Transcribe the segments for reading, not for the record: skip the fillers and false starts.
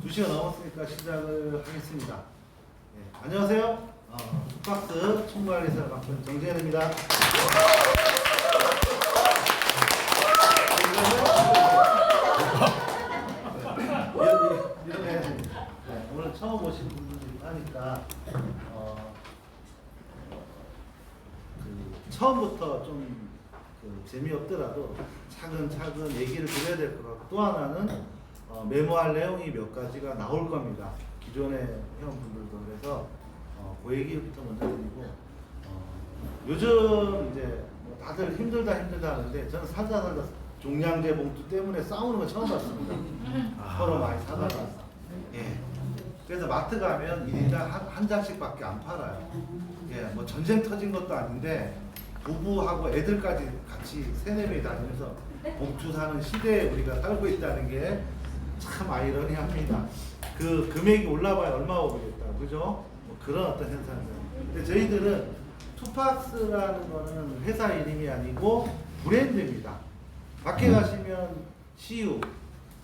2시가 넘었으니까 시작을 하겠습니다. 네, 안녕하세요. 툭박스 총괄이사를 맡은 정재현입니다. 이렇게 해야 됩니다. 네, 오늘 처음 오신 분들이 하니까 처음부터 좀 재미없더라도 차근차근 얘기를 드려야 될 것 같고, 또 하나는 메모할 내용이 몇 가지가 나올 겁니다. 기존의 회원분들도. 그래서 그 얘기부터 먼저 드리고, 요즘 이제 다들 힘들다 하는데, 저는 살다 종량제 봉투 때문에 싸우는 거 처음 봤습니다. 서로 많이 사다가. 예. 그래서 마트 가면 1인당 한 장씩밖에 안 팔아요. 예, 뭐 전쟁 터진 것도 아닌데 부부하고 애들까지 같이 3-4명이 다니면서 봉투 사는 시대에 우리가 살고 있다는 게 참 아이러니합니다. 그 금액이 올라봐야 얼마 오르겠다, 그죠? 뭐 그런 어떤 현상들. 근데 저희들은 투팍스라는 거는 회사 이름이 아니고 브랜드입니다. 밖에 가시면 CU,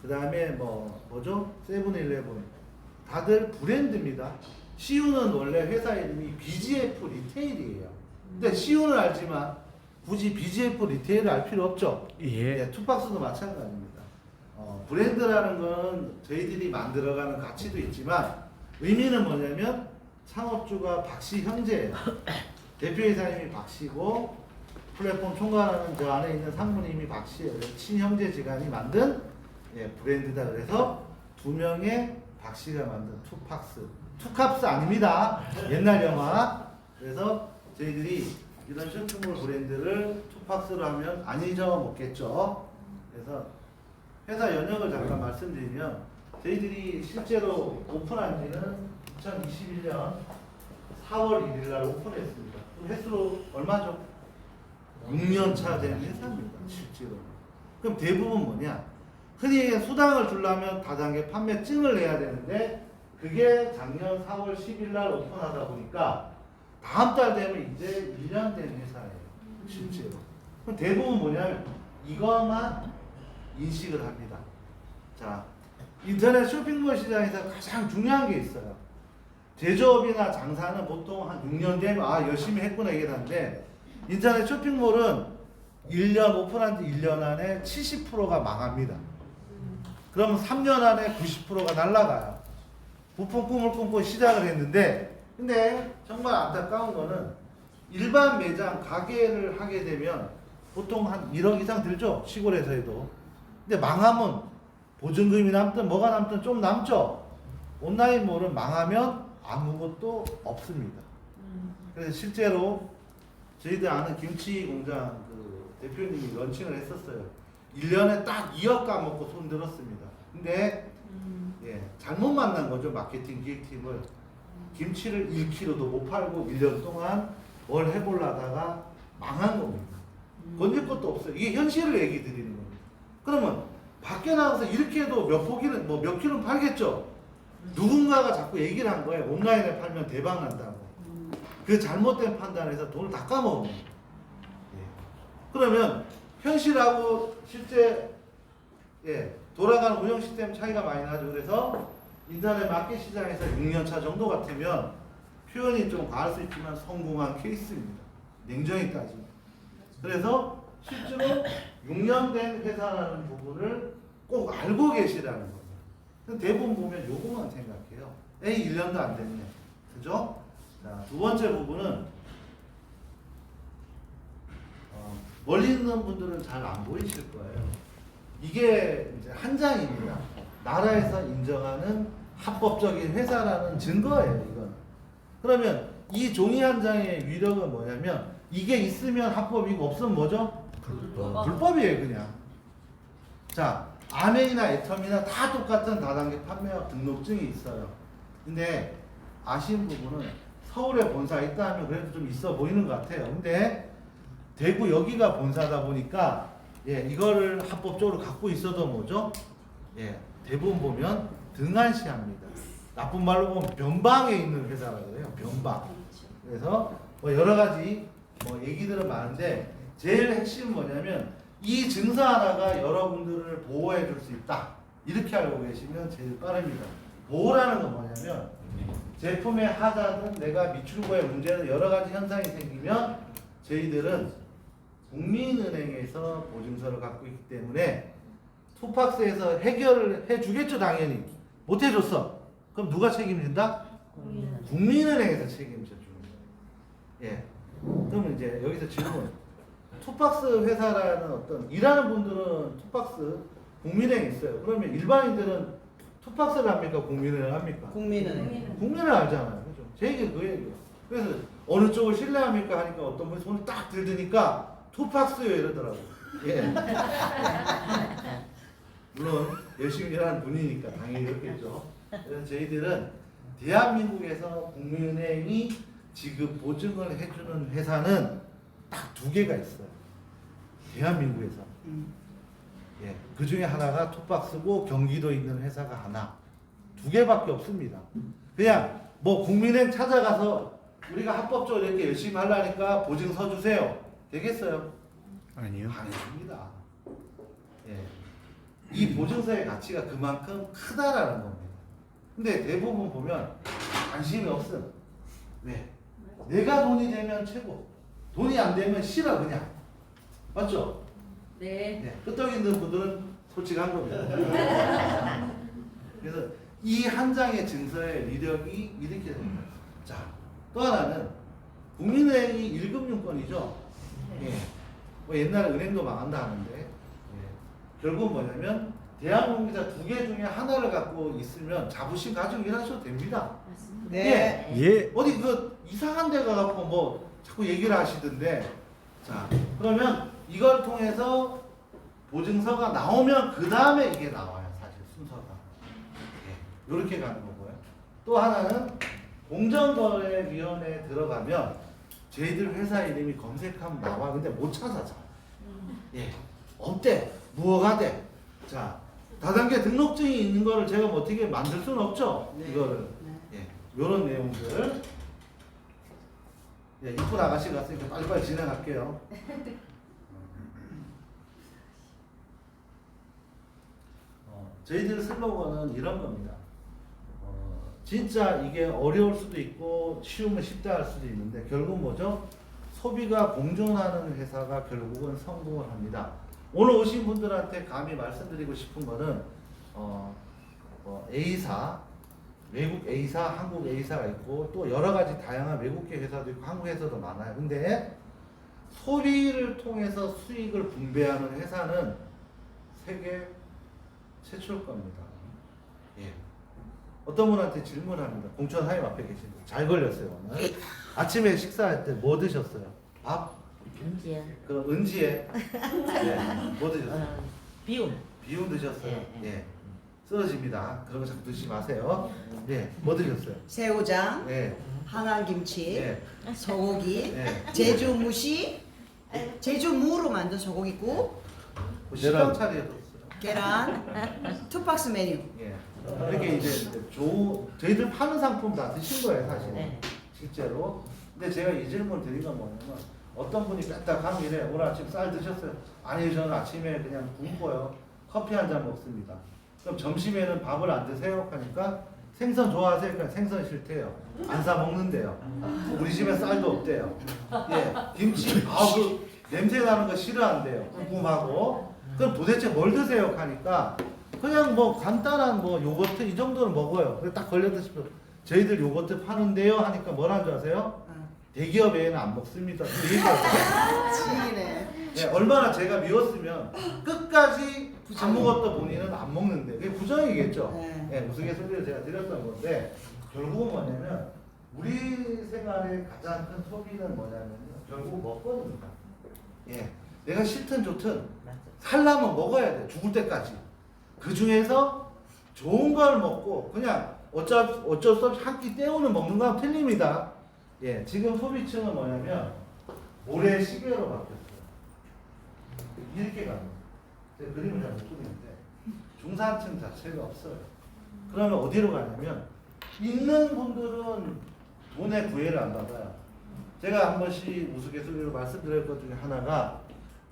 그 다음에 뭐죠? 세븐일레븐, 다들 브랜드입니다. CU는 원래 회사 이름이 BGF 리테일이에요. 근데 CU는 알지만 굳이 BGF 리테일을 알 필요 없죠. 예. 네, 투팍스도 마찬가지입니다. 브랜드라는 건 저희들이 만들어가는 가치도 있지만 의미는 뭐냐면 창업주가 박씨 형제예요. 대표이사님이 박씨고 플랫폼 총괄하는 저 안에 있는 상무님이 박씨예요. 친형제지간이 만든 브랜드다. 그래서 2명의 박씨가 만든 투팍스. 투캅스 아닙니다. 옛날 영화. 그래서 저희들이 이런 쇼핑몰 브랜드를 투팍스로 하면 안 잊어먹겠죠. 그래서 회사 연역을 잠깐 말씀드리면, 저희들이 실제로 오픈한 지는 2021년 4월 1일 날 오픈했습니다. 횟수로 얼마죠? 6년 차 된 회사입니다. 실제로. 그럼 대부분 뭐냐? 흔히 수당을 주려면 다단계 판매증을 내야 되는데, 그게 작년 4월 10일 날 오픈하다 보니까 다음 달 되면 이제 1년 된 회사예요. 실제로. 그럼 대부분 뭐냐면 이것만 인식을 합니다. 자, 인터넷 쇼핑몰 시장에서 가장 중요한 게 있어요. 제조업이나 장사는 보통 한 6년 되면 열심히 했구나 이게 다인데, 인터넷 쇼핑몰은 1년 오픈한 지 1년 안에 70%가 망합니다. 그러면 3년 안에 90%가 날아가요. 부품 꿈을 꿈고 시작을 했는데, 근데 정말 안타까운 거는 일반 매장 가게를 하게 되면 보통 한 1억 이상 들죠, 시골에서 해도. 근데 망하면 보증금이 남든 뭐가 남든 좀 남죠. 온라인몰은 망하면 아무것도 없습니다. 그래서 실제로 저희들 아는 김치 공장 그 대표님이 런칭을 했었어요. 1년에 딱 2억 까먹고 손 들었습니다. 근데 잘못 만난 거죠, 마케팅 기획팀을. 김치를 1kg도 못 팔고 1년 동안 뭘 해보려다가 망한 겁니다. 건질 것도 없어요. 이게 현실을 얘기 드리는 겁니다. 그러면 밖에 나가서 이렇게 해도 몇 포기는 몇 킬로는 팔겠죠. 누군가가 자꾸 얘기를 한 거예요. 온라인에 팔면 대박 난다고. 그 잘못된 판단에서 돈을 다 까먹은 거예요. 그러면 현실하고 실제 돌아가는 운영 시스템 차이가 많이 나죠. 그래서 인터넷 마켓 시장에서 6년 차 정도 같으면 표현이 좀 과할 수 있지만 성공한 케이스입니다. 냉정히 따지면. 그래서 실제로 6년 된 회사라는 부분을 꼭 알고 계시라는 겁니다. 대부분 보면 요거만 생각해요. 에이, 1년도 안 됐네. 그죠? 자, 두 번째 부분은 멀리 있는 분들은 잘 안 보이실 거예요. 이게 이제 한 장입니다. 나라에서 인정하는 합법적인 회사라는 증거예요, 이건. 그러면 이 종이 한 장의 위력은 뭐냐면, 이게 있으면 합법이고 없으면 뭐죠? 불법이에요, 그냥. 자, 아메이나 애텀이나 다 똑같은 다단계 판매업 등록증이 있어요. 근데 아쉬운 부분은 서울에 본사 있다 하면 그래도 좀 있어 보이는 것 같아요. 근데 대구 여기가 본사다 보니까 이거를 합법적으로 갖고 있어도 뭐죠? 대부분 보면 등한시합니다. 나쁜 말로 보면 변방에 있는 회사라고 해요. 변방. 그래서 여러 가지 얘기들은 많은데, 제일 핵심은 뭐냐면 이 증서 하나가 여러분들을 보호해 줄 수 있다. 이렇게 알고 계시면 제일 빠릅니다. 보호라는 건 뭐냐면 제품의 하자든 내가 미출고의 문제는 여러 가지 현상이 생기면 저희들은 국민은행에서 보증서를 갖고 있기 때문에 투팍스에서 해결을 해주겠죠. 당연히 못 해줬어. 그럼 누가 책임진다? 국민은행에서 책임져 주는 거예요. 예. 그러면 이제 여기서 질문. 투팍스 회사라는 어떤 일하는 분들은 투팍스 국민은행에 있어요. 그러면 일반인들은 투팍스를 합니까? 국민은행 합니까? 국민은행. 국민을 알잖아요. 그죠? 제 얘기 그 얘기예요. 그래서 어느 쪽을 신뢰합니까? 하니까 어떤 분이 손을 딱 들드니까 투팍스요 이러더라고요. 예. 물론 열심히 일하는 분이니까 당연히 그렇겠죠. 그래서 저희들은 대한민국에서 국민은행이 지급 보증을 해주는 회사는 딱 두 개가 있어요. 대한민국에서. 예, 그 중에 하나가 투박스고 경기도에 있는 회사가 하나. 두 개밖에 없습니다. 그냥 뭐 국민은행 찾아가서 우리가 합법적으로 이렇게 열심히 하려니까 보증 서주세요. 되겠어요? 아니요. 안 해줍니다. 예. 이 보증서의 가치가 그만큼 크다라는 겁니다. 근데 대부분 보면 관심이 없음. 왜? 내가 돈이 되면 최고. 돈이 안 되면 싫어 그냥. 맞죠? 네. 네. 끄떡 있는 분들은 솔직한 겁니다. 그래서 이 한 장의 증서의 위력이 이렇게 됩니다. 자, 또 하나는 국민은행이 1금융권이죠. 예. 뭐 옛날에 은행도 망한다 하는데 예. 결국은 뭐냐면 대한민국에서 두 개 중에 하나를 갖고 있으면 자부심 가지고 일하셔도 됩니다. 네. 예. 어디 그 이상한 데 가갖고 뭐 자꾸 얘기를 하시던데 자 그러면 이걸 통해서 보증서가 나오면 그 다음에 이게 나와요. 사실 순서가 예. 이렇게 가는 거고요. 또 하나는 공정거래위원회에 들어가면 저희들 회사 이름이 검색하면 나와. 근데 못 찾아 잘. 예. 없대. 무허가 돼. 자 다단계 등록증이 있는 거를 제가 뭐 어떻게 만들 수는 없죠. 네. 이거를 예. 요런 내용들 예, 이쁜 아가씨 같으니까 빨리빨리 진행할게요. 저희들 슬로건은 이런 겁니다. 진짜 이게 어려울 수도 있고 쉬우면 쉽다 할 수도 있는데 결국 뭐죠? 소비가 공존하는 회사가 결국은 성공을 합니다. 오늘 오신 분들한테 감히 말씀드리고 싶은 거는 A사, 외국 A사, 한국 A사가 있고 또 여러 가지 다양한 외국계 회사도 있고 한국 회사도 많아요. 근데 소비를 통해서 수익을 분배하는 회사는 세계 최초일 겁니다. 예. 어떤 분한테 질문합니다. 공천 사임 앞에 계신 분. 잘 걸렸어요 오늘. 아침에 식사할 때 뭐 드셨어요? 밥? 은지야. 그 은지에 네. 뭐 드셨어요? 비움. 비움 드셨어요? 예, 예. 쓰러집니다. 그런 거 자꾸 드시지 마세요. 예. 뭐 드셨어요? 새우장, 예. 항암김치, 예. 소고기, 예. 제주 무시, 제주 무로 만든 소고기국, 뭐 식당 차려뒀어요. 계란, 투박스 메뉴. 예. 이렇게 이제 저희들 파는 상품 다 드신 거예요, 사실. 네. 실제로. 근데 제가 이 질문 드린 건 뭐냐면 어떤 분이 빽딱하면 이래. 오늘 아침 쌀 드셨어요? 아니, 저는 아침에 그냥 굶고요. 커피 한 잔 먹습니다. 그럼 점심에는 밥을 안 드세요? 하니까 생선 좋아하세요? 그러니까 생선 싫대요. 안 사 먹는데요. 우리 집에 쌀도 없대요. 예. 김치, 그 냄새 나는 거 싫어한대요. 궁금하고. 그럼 도대체 뭘 드세요? 하니까 그냥 뭐 간단한 뭐 요거트 이 정도는 먹어요. 그래 딱 걸려 드시면 저희들 요거트 파는데요 하니까 뭐라는 줄 아세요? 대기업 외에는 안 먹습니다. 그 얘기하세요. 지기네. 네, 얼마나 제가 미웠으면 끝까지 아무것도 본인은 안 먹는데 그게 부정이겠죠. 네. 네, 우스갯소리를 제가 드렸던 건데 결국은 뭐냐면 우리 생활의 가장 큰 소비는 뭐냐면요. 결국 먹거든요. 예, 내가 싫든 좋든 살려면 먹어야 돼. 죽을 때까지. 그 중에서 좋은 걸 먹고 그냥 어쩔 수 없이 한 끼 때우는 먹는 거랑 틀립니다. 예, 지금 소비층은 뭐냐면 모래시계로 바뀌었어요. 이렇게 가는 거예요. 제가 그림을 잘 못 그리는데 중산층 자체가 없어요. 그러면 어디로 가냐면 있는 분들은 돈의 구애를 안 받아요. 제가 한 번씩 우스갯소리로 말씀드릴 것 중에 하나가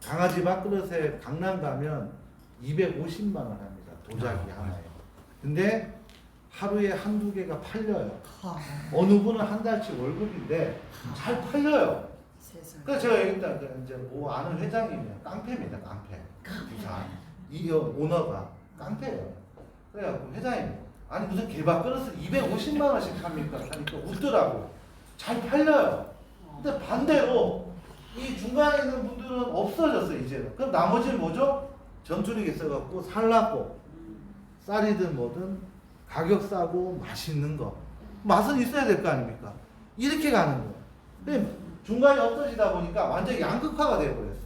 강아지 밥그릇에 강남 가면 250만 원 합니다. 도자기 하나에. 근데 하루에 한두 개가 팔려요. 하, 어느 분은 한 달치 월급인데 잘 팔려요. 세상. 그래서 제가 일단 이제 뭐 아는 회장이면 깡패입니다. 깡패. 부산 이 오너가 깡패예요. 그래갖고 회장님 아니 무슨 개밥 그릇을 250만 원씩 합니까? 하니까 웃더라고. 잘 팔려요. 근데 반대로 이 중간에 있는 분들은 없어졌어요 이제는. 그럼 나머지는 뭐죠? 전투력이 있어갖고 살라고 쌀이든 뭐든 가격 싸고 맛있는 거 맛은 있어야 될 거 아닙니까? 이렇게 가는 거예요. 근데 중간에 없어지다 보니까 완전히 양극화가 되어버렸어요.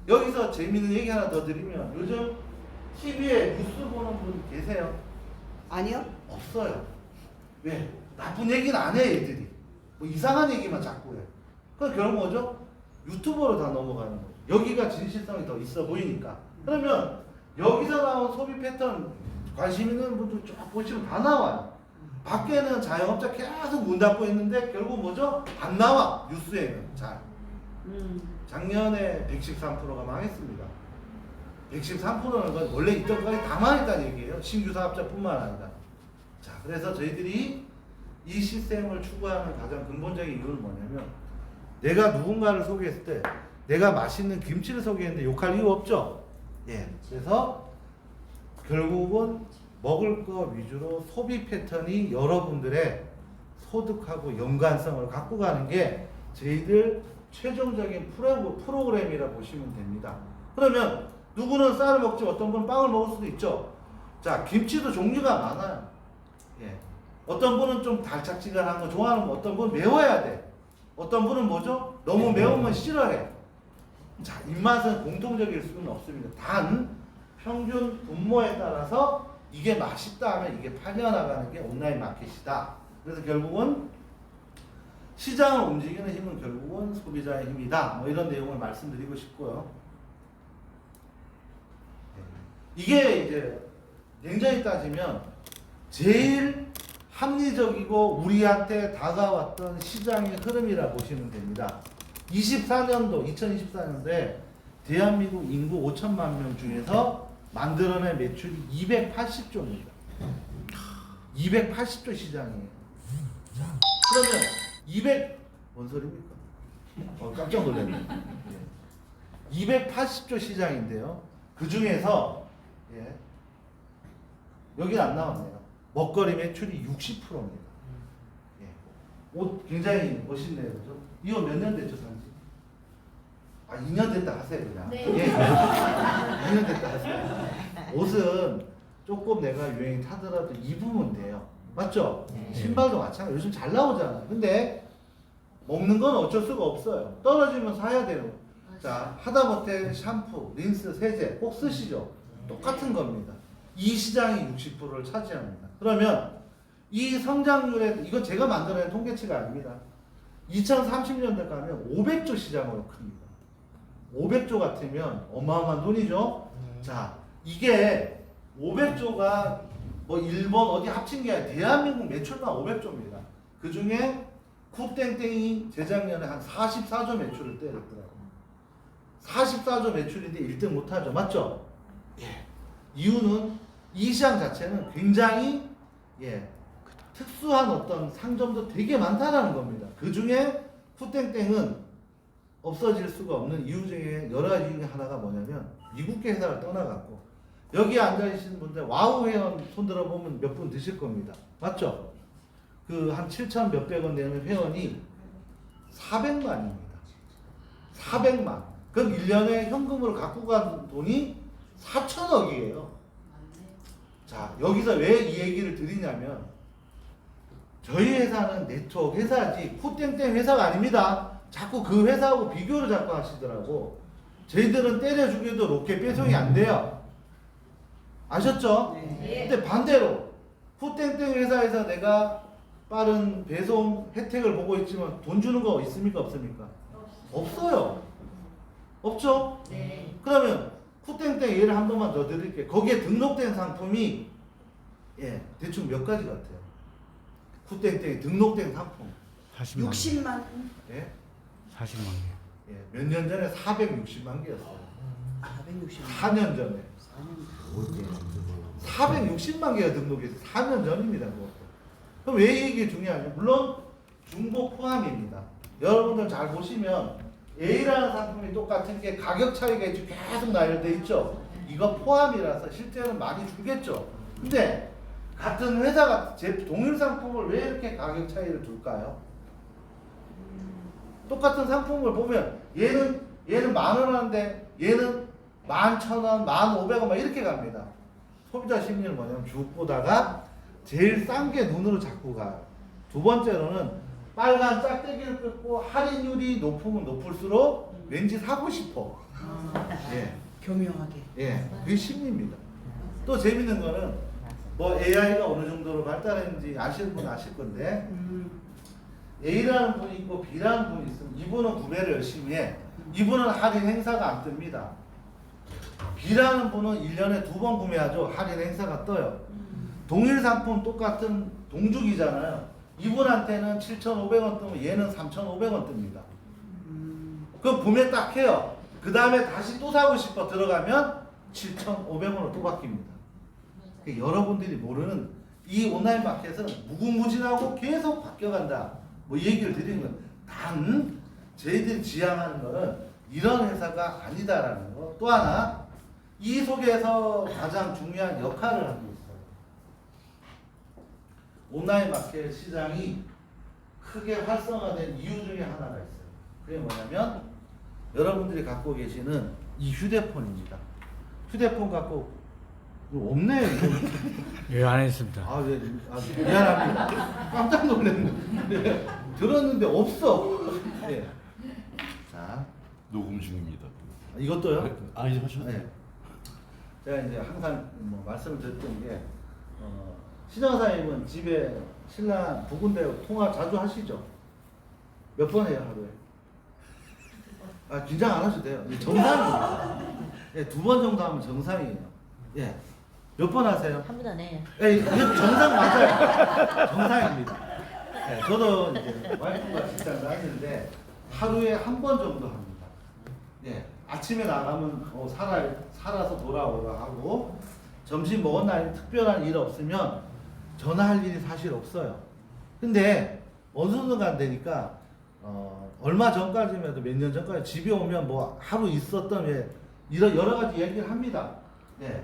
여기서 재밌는 얘기 하나 더 드리면 요즘 TV에 뉴스 보는 분 계세요? 아니요? 없어요. 왜? 나쁜 얘기는 안 해 애들이. 뭐 이상한 얘기만 자꾸 해. 그럼 결국 뭐죠? 유튜버로 다 넘어가는 거죠. 여기가 진실성이 더 있어 보이니까. 그러면 여기서 나온 소비 패턴 관심 있는 분들 쭉 보시면 다 나와요. 밖에는 자영업자 계속 문 닫고 있는데 결국 뭐죠? 안 나와 뉴스에는 잘. 작년에 113%가 망했습니다. 113%는 건 원래 있던 거에 다 망했다는 얘기예요. 신규 사업자뿐만 아니라. 자, 그래서 저희들이 이 시스템을 추구하는 가장 근본적인 이유는 뭐냐면 내가 누군가를 소개했을 때 내가 맛있는 김치를 소개했는데 욕할 이유 없죠? 예. 그래서 결국은 먹을 거 위주로 소비 패턴이 여러분들의 소득하고 연관성을 갖고 가는 게 저희들 최종적인 프로그램이라 보시면 됩니다. 그러면 누구는 쌀을 먹지 어떤 분은 빵을 먹을 수도 있죠. 자, 김치도 종류가 많아요. 예. 어떤 분은 좀 달짝지근한 거 좋아하는 거, 어떤 분은 매워야 돼. 어떤 분은 뭐죠? 너무 매우면 싫어해. 자, 입맛은 공통적일 수는 없습니다. 단 평균 분모에 따라서 이게 맛있다 하면 이게 팔려나가는 게 온라인 마켓이다. 그래서 결국은 시장을 움직이는 힘은 결국은 소비자의 힘이다. 뭐 이런 내용을 말씀드리고 싶고요. 이게 이제 냉정히 따지면 제일 합리적이고 우리한테 다가왔던 시장의 흐름이라 보시면 됩니다. 2024년도에 대한민국 인구 5천만 명 중에서 만들어낸 매출이 280조입니다. 280조 시장이에요. 자, 그러면 뭔 소리입니까? 깜짝 놀랐네. 280조 시장인데요. 그 중에서 여기 안 나왔네요. 먹거리 매출이 60%입니다. 옷 굉장히 멋있네요. 그죠? 이 옷 몇 년 됐죠, 산지? 2년 됐다 하세요, 그냥. 네. 2년 됐다 하세요. 옷은 조금 내가 유행이 타더라도 입으면 돼요. 맞죠? 신발도 마찬가지로 요즘 잘 나오잖아요. 근데 먹는 건 어쩔 수가 없어요. 떨어지면 사야 되는 거. 자, 하다못해 샴푸, 린스, 세제 꼭 쓰시죠? 똑같은 겁니다. 이 시장이 60%를 차지합니다. 그러면 이 성장률에, 이건 제가 만들어낸 통계치가 아닙니다. 2030년대 가면 500조 시장으로 큽니다. 500조 같으면 어마어마한 돈이죠? 자, 이게 500조가 뭐 일본 어디 합친 게 아니라 대한민국 매출만 500조입니다. 그 중에 쿠땡땡이 재작년에 한 44조 매출을 때렸더라고요. 44조 매출인데 1등 못하죠. 맞죠? 예. 이유는 이 시장 자체는 굉장히 특수한 어떤 상점도 되게 많다라는 겁니다. 그 중에 푸땡땡은 없어질 수가 없는 이유 중에 여러 가지 중에 하나가 뭐냐면 미국계 회사를 떠나갔고 여기 앉아계신 분들 와우 회원 손 들어보면 몇 분 드실 겁니다. 맞죠? 그 한 7천 몇백 원 내는 회원이 400만입니다. 400만. 그럼 1년에 현금으로 갖고 간 돈이 4천억이에요. 자, 여기서 왜 이 얘기를 드리냐면 저희 회사는 네트워크 회사지 푸땡땡 회사가 아닙니다. 자꾸 그 회사하고 비교를 자꾸 하시더라고. 저희들은 때려 죽여도 로켓 배송이 안 돼요. 아셨죠? 네. 근데 반대로 푸땡땡 회사에서 내가 빠른 배송 혜택을 보고 있지만 돈 주는 거 있습니까? 없습니까? 없어요. 없죠? 네. 그러면 푸땡땡 예를 한 번만 더 드릴게요. 거기에 등록된 상품이 대충 몇 가지 같아요? 푸땡땡에 등록된 상품 40만 60만. 예? 40만 개. 몇 년 전에 460만 개였어요. 460만. 4년 전에. 4년. 460만 개가 등록했어요. 4년 전입니다. 그것도. 그럼 왜 이게 중요하냐? 물론 중고 포함입니다. 여러분들 잘 보시면 A라는 상품이 똑같은 게 가격 차이가 있죠. 계속 나열돼 있죠. 이거 포함이라서 실제는 많이 줄겠죠. 근데 같은 회사가 동일 상품을 왜 이렇게 가격 차이를 둘까요? 똑같은 상품을 보면 얘는 10,000원 하는데 얘는 11,000원, 1,500원 막 이렇게 갑니다. 소비자 심리는 뭐냐면 쭉 보다가 제일 싼 게 눈으로 자꾸 가요. 두 번째로는 빨간 짝대기를 끊고 할인율이 높으면 높을수록 왠지 사고 싶어. 예. 교묘하게. 예. 그게 심리입니다. 또 재밌는 거는 뭐 AI가 어느 정도로 발달했는지 아시는 분 아실 건데 A라는 분이 있고 B라는 분이 있으면 이분은 구매를 열심히 해. 이분은 할인 행사가 안 뜹니다. B라는 분은 1년에 2번 구매하죠. 할인 행사가 떠요. 동일 상품 똑같은 동죽이잖아요. 이분한테는 7,500원 뜨면 얘는 3,500원 뜹니다. 그럼 구매 딱 해요. 그 다음에 다시 또 사고 싶어 들어가면 7,500원으로 또 바뀝니다. 여러분들이 모르는 이 온라인 마켓은 무궁무진하고 계속 바뀌어간다. 뭐 얘기를 드리는 건 단 저희들이 지향하는 거는 이런 회사가 아니다라는 거. 또 하나 이 속에서 가장 중요한 역할을 하고 있어요. 온라인 마켓 시장이 크게 활성화된 이유 중에 하나가 있어요. 그게 뭐냐면 여러분들이 갖고 계시는 이 휴대폰입니다. 휴대폰 갖고 없네. 예, 안 했습니다. 미안합니다. 깜짝 놀랐네. 네, 들었는데 없어. 네. 자, 녹음 중입니다. 이것도요? 이제 하셨어요? 네. 제가 이제 항상 뭐 말씀을 드렸던 게 시장사님은 집에 신랑 부군데 통화 자주 하시죠? 몇 번 해요 하루에? 긴장 안 하셔도 돼요. 정상입니다. 예, 2번 정도 하면 정상이에요. 예. 몇 번 하세요? 한 번 안 해요. 예, 이거 정상 맞아요. 정상입니다. 예, 저도 이제 와이프가 직장 다니는데 하루에 한 번 정도 합니다. 예, 아침에 나가면 살아서 돌아오라 하고 점심 먹은 날 특별한 일 없으면 전화할 일이 사실 없어요. 근데 어느 순간 되니까 얼마 전까지만 해도 몇 년 전까지 집에 오면 뭐 하루 있었던 이런 여러 가지 얘기를 합니다. 예.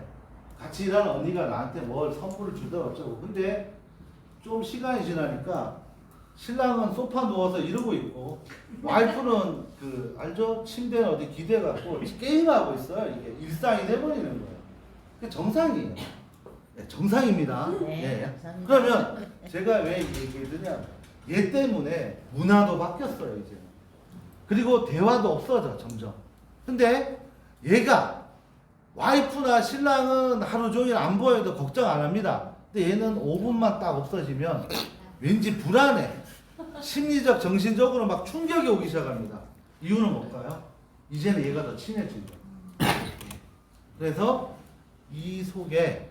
같이 일하는 언니가 나한테 뭘 선물을 주더라 어쩌고. 근데 좀 시간이 지나니까 신랑은 소파 누워서 이러고 있고 와이프는 알죠? 침대에 어디 기대 갖고 게임하고 있어요. 이게 일상이 돼버리는 거예요. 그게 정상이에요. 네, 정상입니다. 네, 예. 감사합니다. 그러면 제가 왜 얘기해드냐? 얘 때문에 문화도 바뀌었어요 이제. 그리고 대화도 없어져 점점. 근데 얘가 와이프나 신랑은 하루 종일 안 보여도 걱정 안 합니다. 근데 얘는 5분만 딱 없어지면 왠지 불안해. 심리적, 정신적으로 막 충격이 오기 시작합니다. 이유는 뭘까요? 이제는 얘가 더 친해지죠. 그래서 이 속에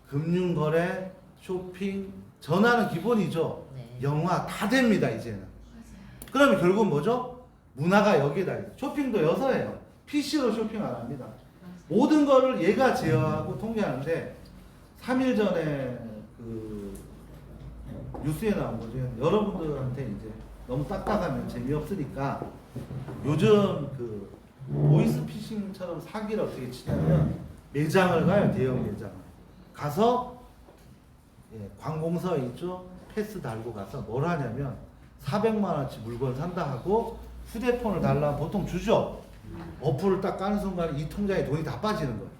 금융거래, 쇼핑, 전화는 기본이죠. 네. 영화 다 됩니다 이제는. 그러면 결국 뭐죠? 문화가 여기다 있어요. 쇼핑도 여서예요. PC로 쇼핑 안 합니다. 모든 거를 얘가 제어하고 통제하는데 3일 전에 뉴스에 나온 거죠. 여러분들한테 이제 너무 딱딱하면 재미없으니까 요즘 보이스피싱처럼 사기를 어떻게 치냐면 매장을 가요. 대형 매장을 가서 관공서 있죠. 패스 달고 가서 뭘 하냐면 400만 원치 물건 산다 하고 휴대폰을 달라면 보통 주죠. 어플을 딱 까는 순간 이 통장에 돈이 다 빠지는 거예요.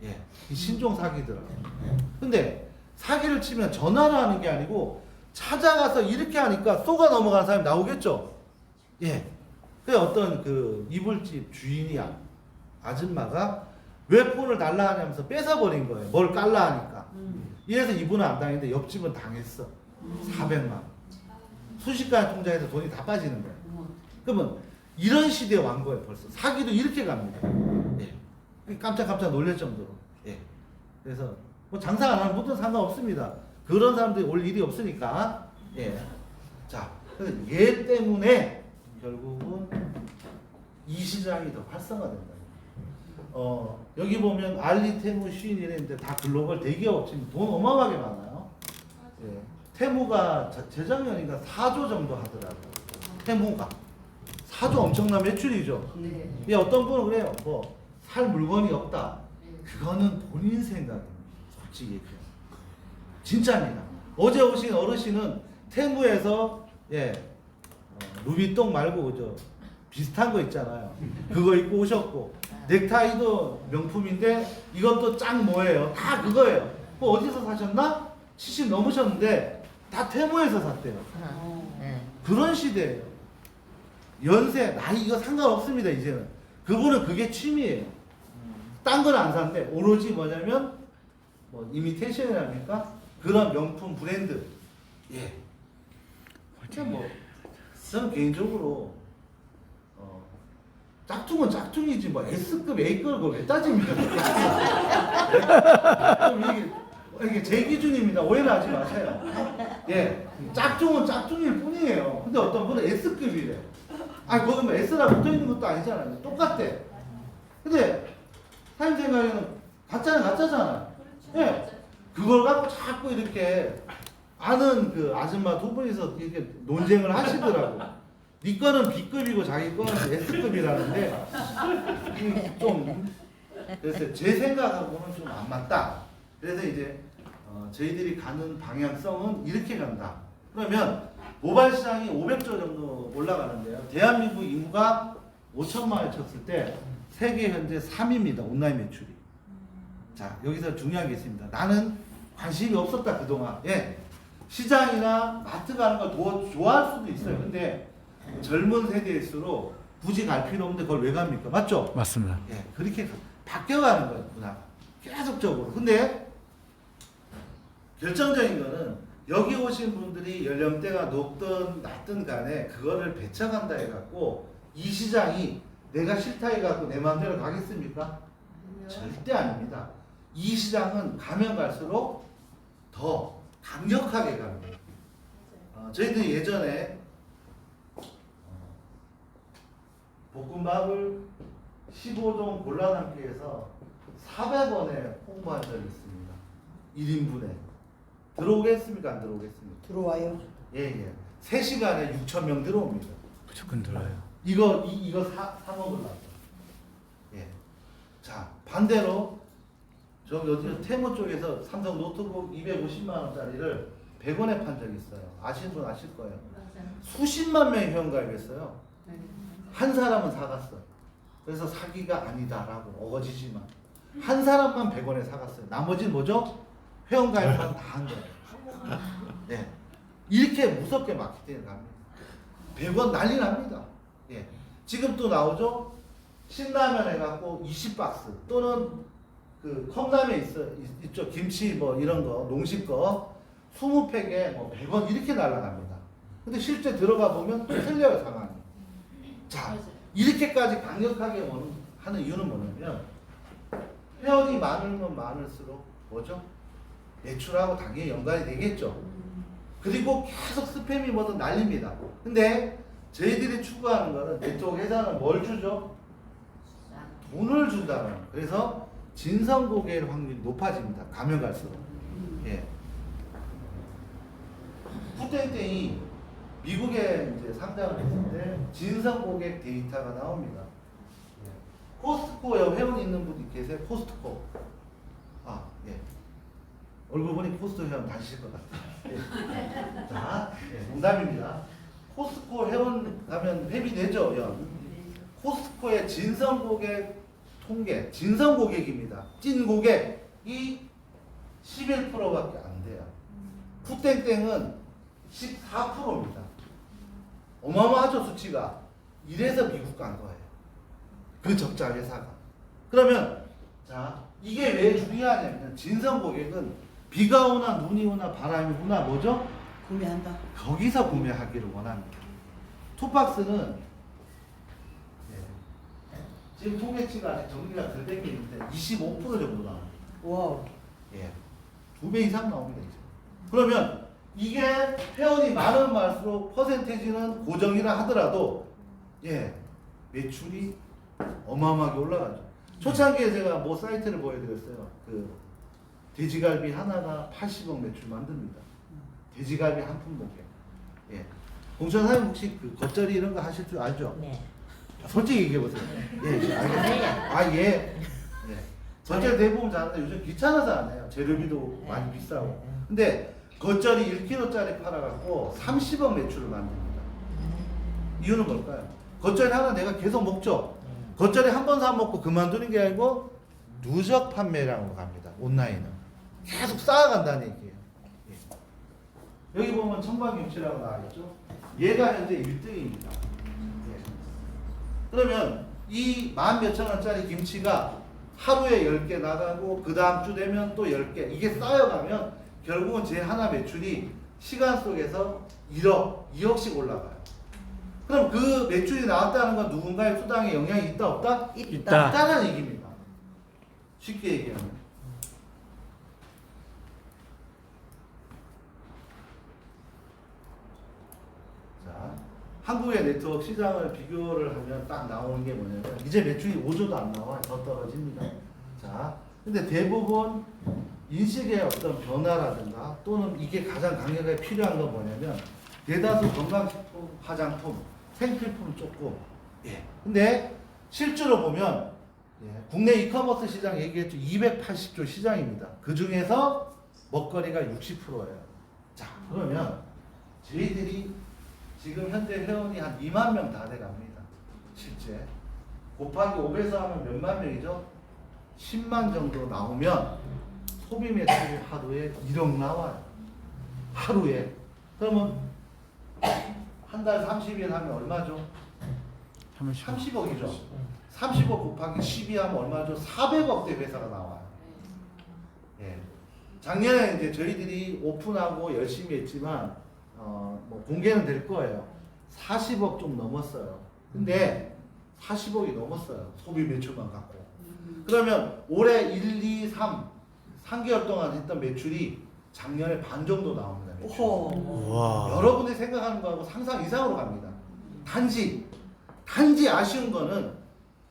예, 이 신종 사기더라고요. 근데 사기를 치면 전화를 하는 게 아니고 찾아가서 이렇게 하니까 쏘가 넘어가는 사람이 나오겠죠. 예, 그 어떤 이불집 주인이 아줌마가 왜 폰을 달라 하냐면서 뺏어버린 거예요. 뭘 깔라 하니까. 이래서 이분은 안 당했는데 옆집은 당했어. 400만 원. 순식간에 통장에서 돈이 다 빠지는 거예요. 그러면 이런 시대에 완 거예요. 벌써 사기도 이렇게 갑니다. 예. 깜짝깜짝 놀랄 정도로. 예. 그래서 뭐 장사 안 하는 분들은 상관없습니다. 그런 사람들이 올 일이 없으니까. 예. 자, 그래서 얘 때문에 결국은 이 시장이 더 활성화된다. 여기 보면 알리, 테무, 쉬인 이랬는데 다 글로벌 대기업 지금 돈 어마어마하게 많아요. 예. 테무가 재작년인가 4조 정도 하더라고요. 테무가 4조 엄청난 매출이죠. 네. 예, 어떤 분은 그래요. 뭐 살 물건이 없다. 그거는 본인 생각입니다. 솔직히 얘기해요. 진짜입니다. 어제 오신 어르신은 테무에서 루비똥 말고 그저 비슷한 거 있잖아요. 그거 입고 오셨고 넥타이도 명품인데 이것도 짱 뭐예요? 다 그거예요. 뭐 어디서 사셨나? 70 넘으셨는데 다 테무에서 샀대요. 네. 그런 시대예요. 연세, 나이 이거 상관없습니다. 이제는 그분은 그게 취미예요. 딴 건 안 사는데 오로지 뭐냐면 뭐 이미테이션이랍니까? 그런 명품 브랜드. 예. 뭐 저는 개인적으로 짝퉁은 짝퉁이지 뭐 S급 A급을 그걸 왜 따집니까? 이게 제 기준입니다. 오해는 하지 마세요. 예, 짝퉁은 짝퉁일 뿐이에요. 근데 어떤 분은 S급이래. 아니 거기 뭐 S라 붙어 있는 것도 아니잖아요. 똑같대. 근데 사장님 생각에는 가짜는 가짜잖아. 예, 그걸 갖고 자꾸 이렇게 아는 그 아줌마 두 분이서 이렇게 논쟁을 하시더라고. 네 거는 B급이고 자기 거는 S급이라는데 좀 그래서 제 생각하고는 좀 안 맞다. 그래서 이제 저희들이 가는 방향성은 이렇게 간다. 그러면 모바일 시장이 500조 정도 올라가는데요. 대한민국 인구가 5천만을 쳤을 때 세계 현재 3위입니다. 온라인 매출이. 자, 여기서 중요한 게 있습니다. 나는 관심이 없었다 그동안. 예. 시장이나 마트 가는 걸 더 좋아할 수도 있어요. 근데 젊은 세대일수록 굳이 갈 필요 없는데 그걸 왜 갑니까? 맞죠? 맞습니다. 예, 그렇게 바뀌어가는 거예요, 문화가. 계속적으로. 근데 결정적인 거는 여기 오신 분들이 연령대가 높든 낮든 간에 그거를 배척한다 해갖고 이 시장이 내가 싫다 해갖고 내 마음대로 가겠습니까? 절대 아닙니다. 이 시장은 가면 갈수록 더 강력하게 갑니다. 저희들이 예전에 볶음밥을 15종 골라담기해서 400원에 홍보한 적이 있습니다. 1인분에. 들어오겠습니까? 안 들어오겠습니까? 들어와요. 예. 3시간에 6,000명 들어옵니다. 무조건 들어요. 이거 사 먹으려고. 예. 자, 반대로 저기 어디 테무 쪽에서 삼성 노트북 250만 원짜리를 100원에 판 적이 있어요. 아시는 분 아실 거예요. 수십만 명이 회원가입했어요. 한 사람은 사갔어. 그래서 사기가 아니다라고 어거지지만 한 사람만 100원에 사갔어요. 나머지는 뭐죠? 회원가입만 다 한 거예요. 네. 이렇게 무섭게 마케팅을 갑니다. 100원 난리 납니다. 예. 지금 또 나오죠? 신라면 해갖고 20박스 또는 그 컵라면 있죠? 김치 뭐 이런 거, 농식 거 20팩에 뭐 100원 이렇게 날아갑니다. 근데 실제 들어가 보면 또 틀려요, 상황이. 자, 이렇게까지 강력하게 하는 이유는 뭐냐면 회원이 많으면 많을수록 뭐죠? 매출하고 당연히 연관이 되겠죠. 그리고 계속 스팸이 뭐든 날립니다. 근데 저희들이 추구하는 거는 이쪽 회사는 뭘 주죠? 돈을 준다는 거예요. 그래서 진성 고객의 확률이 높아집니다. 가면 갈수록. 예. 푸땡땡이 미국에 이제 상장을 했을 때 진성 고객 데이터가 나옵니다. 예. 코스트코에 회원 있는 분이 계세요? 코스트코. 아, 예. 얼굴 보니 코스트코 회원 다니실 것 같아요. 예. 자, 예, 농담입니다. 코스트코 회원 가면 회비 내죠, 연. 코스트코의 진성 고객 통계, 진성 고객입니다. 찐 고객이 11%밖에 안 돼요. 푸땡땡은 14%입니다. 어마어마하죠, 수치가. 이래서 미국 간 거예요. 그 적자 회사가. 그러면 자, 이게 왜 중요하냐면 진성 고객은 비가 오나 눈이 오나 바람이 오나 뭐죠? 구매한다. 거기서 구매하기를 원합니다. 투박스는 지금 통계치가 아직 정리가 덜 된 게 있는데 25% 정도 나옵니다. 와우. 예, 2배 이상 나옵니다. 이제. 그러면 이게 회원이 많으면 많을수록 퍼센테이지는 고정이라 하더라도 예, 매출이 어마어마하게 올라가죠. 초창기에 제가 뭐 사이트를 보여드렸어요. 그 돼지갈비 하나가 80억 매출 만듭니다. 돼지갈비 한 품목에. 예. 공천 사장님 혹시 그 겉절이 이런 거 하실 줄 알죠? 네. 솔직히 얘기해 보세요. 예, 알겠습니다. 아 예. 예. 겉절이 대부분 잘하는데 요즘 귀찮아서 안 해요. 재료비도 많이 비싸고. 근데 겉절이 1kg짜리 팔아갖고 30억 매출을 만듭니다. 이유는 뭘까요? 겉절이 하나 내가 계속 먹죠. 겉절이 한 번 사 먹고 그만두는 게 아니고 누적 판매량으로 갑니다. 온라인은 계속 쌓아간다는 얘기예요. 예. 여기 보면 청방김치라고 나와있죠. 얘가 현재 1등입니다. 예. 그러면 이 10,000몇천 원짜리 김치가 하루에 10개 나가고 그 다음 주 되면 또 10개 이게 쌓여가면 결국은 제 하나 매출이 시간 속에서 1억, 2억씩 올라가요. 그럼 그 매출이 나왔다는 건 누군가의 수당에 영향이 있다 없다? 있다. 있다는 얘기입니다. 쉽게 얘기하면. 자, 한국의 네트워크 시장을 비교를 하면 딱 나오는 게 뭐냐면 이제 매출이 5조도 안 나와요. 더 떨어집니다. 자, 근데 대부분 인식의 어떤 변화라든가 또는 이게 가장 강력하게 필요한 건 뭐냐면 대다수 건강식품, 화장품, 생필품 조금. 예. 근데 실제로 보면 예, 국내 이커머스 시장 얘기했죠. 280조 시장입니다. 그 중에서 먹거리가 60%예요. 자, 그러면 저희들이 지금 현재 회원이 한 2만 명 다 돼갑니다. 실제 곱하기 5에서 하면 몇만 명이죠? 10만 정도 나오면 소비 매출이 하루에 1억 나와요. 하루에. 그러면 한 달 30일 하면 얼마죠? 30억이죠. 30억 곱하기 12 하면 얼마죠? 400억대 회사가 나와요. 예. 작년에 이제 저희들이 오픈하고 열심히 했지만 뭐 공개는 될 거예요. 40억 좀 넘었어요. 근데 40억이 넘었어요. 소비 매출만 갖고. 그러면 올해 1, 2, 3개월 동안 했던 매출이 작년에 반 정도 나옵니다. 매출. 와. 여러분이 생각하는 거하고 상상 이상으로 갑니다. 단지 아쉬운 거는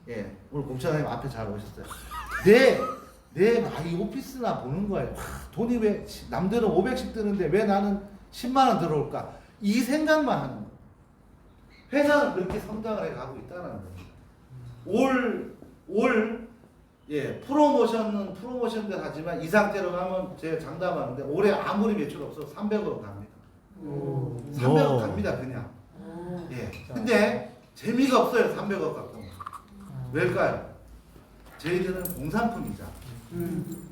예, 오늘 공차장님 앞에 잘 오셨어요. 내 이 오피스나 보는 거예요. 돈이 왜 남들은 500씩 드는데 왜 나는 10만 원 들어올까? 이 생각만 하는 거예요. 회사는 그렇게 성장을 해 가고 있다는 거예요. 예, 프로모션은 프로모션대로 하지만 이 상태로 가면 제가 장담하는데 올해 아무리 매출 없어도 300억 갑니다. 300억 갑니다 그냥. 예. 근데 재미가 없어요 300억 갖고. 왜일까요? 저희들은 공산품이자.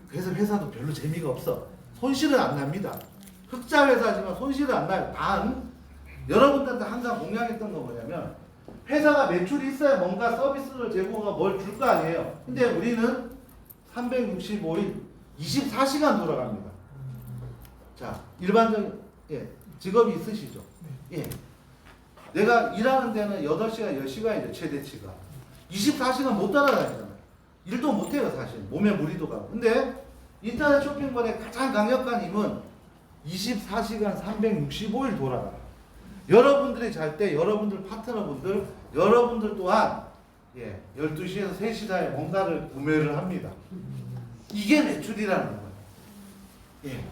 그래서 회사도 별로 재미가 없어. 손실은 안 납니다. 흑자 회사지만 손실은 안 나요. 단 여러분들한테 항상 공략했던 거 뭐냐면 회사가 매출이 있어야 뭔가 서비스를 제공하고 뭘 줄 거 아니에요. 근데 우리는 365일 24시간 돌아갑니다. 자, 일반적인 예, 직업이 있으시죠? 예. 내가 일하는 데는 8시간, 10시간이죠, 최대치가. 24시간 못 따라다니잖아요. 일도 못 해요, 사실. 몸에 무리도 가고. 근데 인터넷 쇼핑몰의 가장 강력한 힘은 24시간 365일 돌아가요. 여러분들이 잘 때 여러분들 파트너분들, 여러분들 또한 예, 12시에서 3시 사이에 뭔가를 구매를 합니다. 이게 매출이라는 거예요. 예.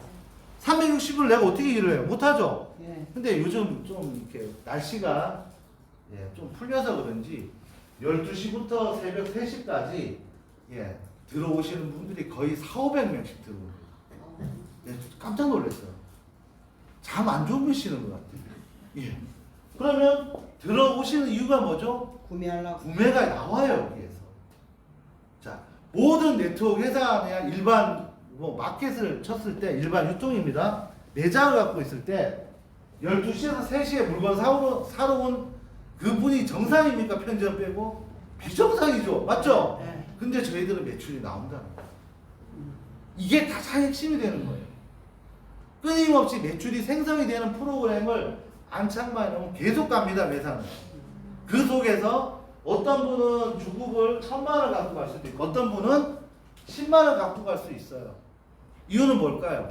360을 내가 어떻게 일을 해요? 못하죠? 예. 근데 요즘 좀 이렇게 날씨가 예, 좀 풀려서 그런지 12시부터 새벽 3시까지 예, 들어오시는 분들이 거의 400~500명씩 들어옵니다. 예, 깜짝 놀랐어요. 잠 안 주무시는 것 같아요. 예. 그러면 들어오시는 이유가 뭐죠? 구매하려고. 구매가 나와요, 여기에서. 자, 모든 네트워크 회사나 일반 뭐 마켓을 쳤을 때 일반 유통입니다. 매장을 갖고 있을 때 12시에서 3시에 물건 사러 온 그분이 정상입니까? 편의점 빼고? 비정상이죠. 맞죠? 네. 근데 저희들은 매출이 나온다는 거예요. 이게 가장 핵심이 되는 거예요. 끊임없이 매출이 생성이 되는 프로그램을 안착만 해놓으면 계속 갑니다, 매상은. 그 속에서 어떤 분은 주급을 1,000만 원 갖고 갈 수도 있고 어떤 분은 10만 원 갖고 갈 수 있어요. 이유는 뭘까요?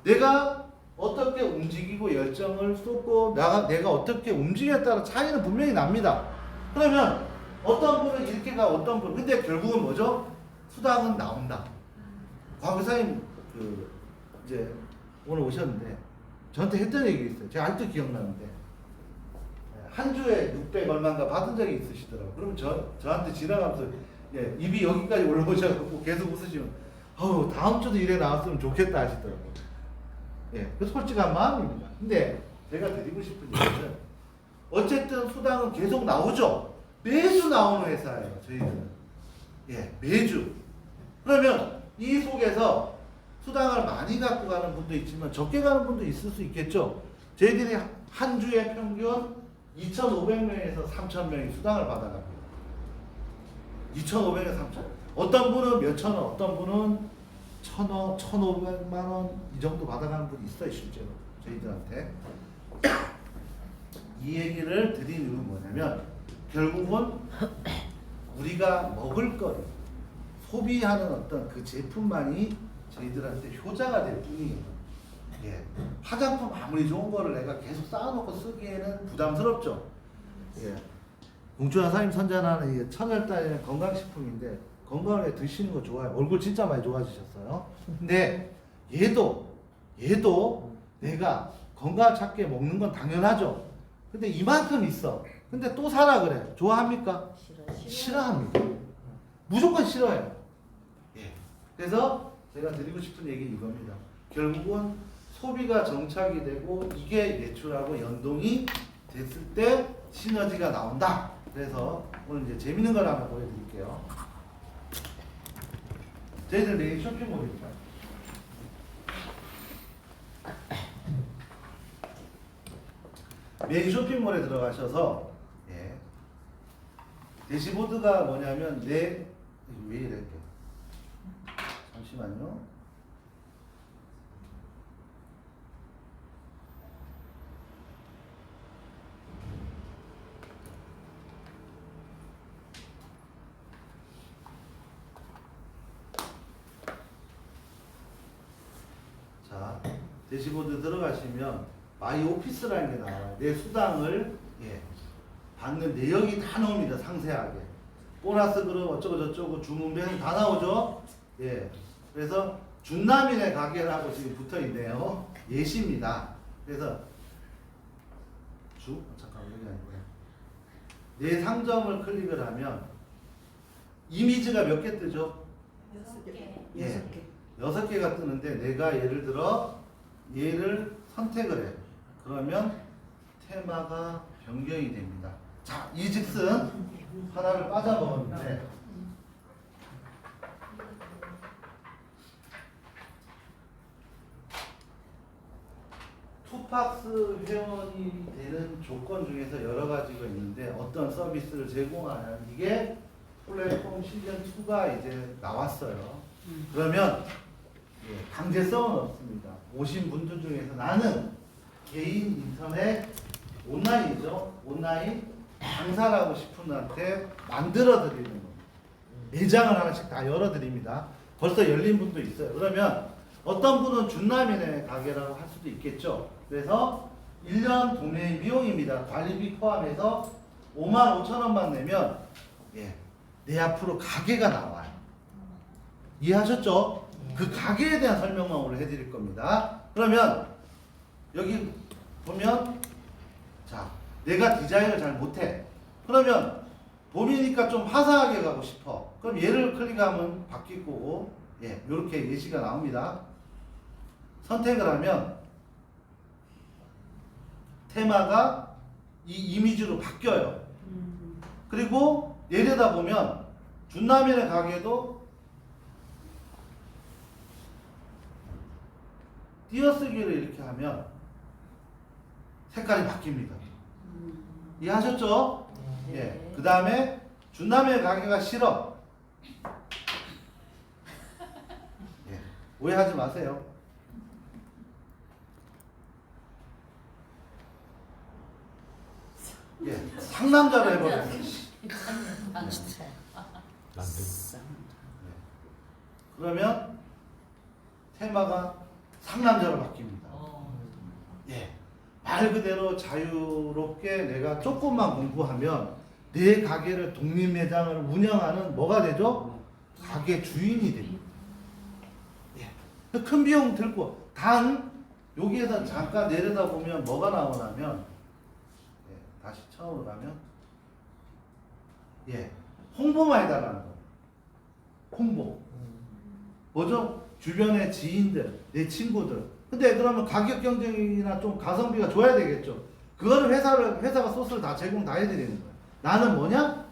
내가 어떻게 움직이고 열정을 쏟고 내가 어떻게 움직여에 따라 차이는 분명히 납니다. 그러면 어떤 분은 이렇게 가, 어떤 분은. 근데 결국은 뭐죠? 수당은 나온다. 과거사님 이제 오늘 오셨는데 저한테 했던 얘기 있어요. 제가 아직도 기억나는데 한 주에 600 얼마인가 받은 적이 있으시더라고요. 그러면 저한테 지나가면서 입이 여기까지 올라오셔서 계속 웃으시면 다음 주도 일에 나왔으면 좋겠다 하시더라고요. 그 솔직한 마음입니다. 근데 제가 드리고 싶은 얘기는 어쨌든 수당은 계속 나오죠. 매주 나오는 회사예요. 저희들은. 매주. 그러면 이 속에서 수당을 많이 갖고 가는 분도 있지만 적게 가는 분도 있을 수 있겠죠. 저희들이 한 주에 평균 2,500명에서 3,000명이 수당을 받아갑니다. 2,500에서 3,000. 어떤 분은 몇천 원, 어떤 분은 1,000원, 1,500만 원 이 정도 받아가는 분이 있어요, 실제로 저희들한테. 이 얘기를 드린 이유는 뭐냐면 결국은 우리가 먹을 거리, 소비하는 어떤 그 제품만이 저희들한테 효자가 될 뿐이에요. 화장품 아무리 좋은 거를 내가 계속 쌓아놓고 쓰기에는 부담스럽죠. 공주한 사임 선전하는 이 천혈단이라는 건강식품인데 건강하게 드시는 거 좋아요. 얼굴 진짜 많이 좋아지셨어요. 근데 얘도 내가 건강을 찾게 먹는 건 당연하죠. 근데 이만큼 있어. 근데 또 사라 그래. 좋아합니까? 싫어합니다. 무조건 싫어해요. 그래서 제가 드리고 싶은 얘기 이겁니다. 결국은 소비가 정착이 되고 이게 매출하고 연동이 됐을 때 시너지가 나온다. 그래서 오늘 이제 재밌는 걸 하나 보여드릴게요. 저희들 내일 쇼핑몰입니다. 메인 쇼핑몰에 들어가셔서 대시보드가 뭐냐면 왜 이래? 잠시만요. 자, 대시보드 들어가시면 마이 오피스라는 게 나와요. 내 수당을 받는 내역이 다 나옵니다. 상세하게. 보너스 그룹 어쩌고 저쩌고 주문 배송 다 나오죠. 그래서 준남인의 가게라고 지금 붙어 있네요. 예시입니다. 그래서 잠깐만 여기 아니고요. 내 상점을 클릭을 하면 이미지가 몇 개 뜨죠? 6개. 6개가 뜨는데 내가 예를 들어 얘를 선택을 해. 그러면 테마가 변경이 됩니다. 자, 이 즉슨 하나를 빠져먹었는데 투팍스 회원이 되는 조건 중에서 여러 가지가 있는데 어떤 서비스를 제공하는 이게 플랫폼 시즌 2가 이제 나왔어요. 그러면 강제성은 없습니다. 오신 분들 중에서 나는 개인 인터넷 온라인이죠. 온라인 강사라고 싶은 분한테 만들어 드리는 겁니다. 매장을 하나씩 다 열어 드립니다. 벌써 열린 분도 있어요. 그러면 어떤 분은 준남인의 가게라고 할 수도 있겠죠. 그래서 1년 도메인 비용입니다. 관리비 포함해서 55,000원만 내면 내 앞으로 가게가 나와요. 이해하셨죠? 그 가게에 대한 설명만 오늘 해드릴 겁니다. 그러면 여기 보면 자, 내가 디자인을 잘 못해. 그러면 봄이니까 좀 화사하게 가고 싶어. 그럼 얘를 클릭하면 바뀔 거고 이렇게 예시가 나옵니다. 선택을 하면 테마가 이 이미지로 바뀌어요. 그리고 내려다 보면 준남인의 가게도 띄어쓰기를 이렇게 하면 색깔이 바뀝니다. 이해하셨죠? 그 다음에 준남인의 가게가 싫어. 오해하지 마세요. 상남자로 해버렸어요. 그러면 테마가 상남자로 바뀝니다. 말 그대로 자유롭게 내가 조금만 공부하면 내 가게를 독립 매장을 운영하는 뭐가 되죠? 가게 주인이 됩니다. 예. 큰 비용 들고 단 여기에서 잠깐 내려다 보면 뭐가 나오냐면 다시 처음으로 가면 홍보만 해달라는 거예요. 홍보. 뭐죠? 주변의 지인들, 내 친구들. 근데 그러면 가격 경쟁이나 좀 가성비가 좋아야 되겠죠. 그거는 회사가 소스를 다 제공 다 해드리는 거예요. 나는 뭐냐?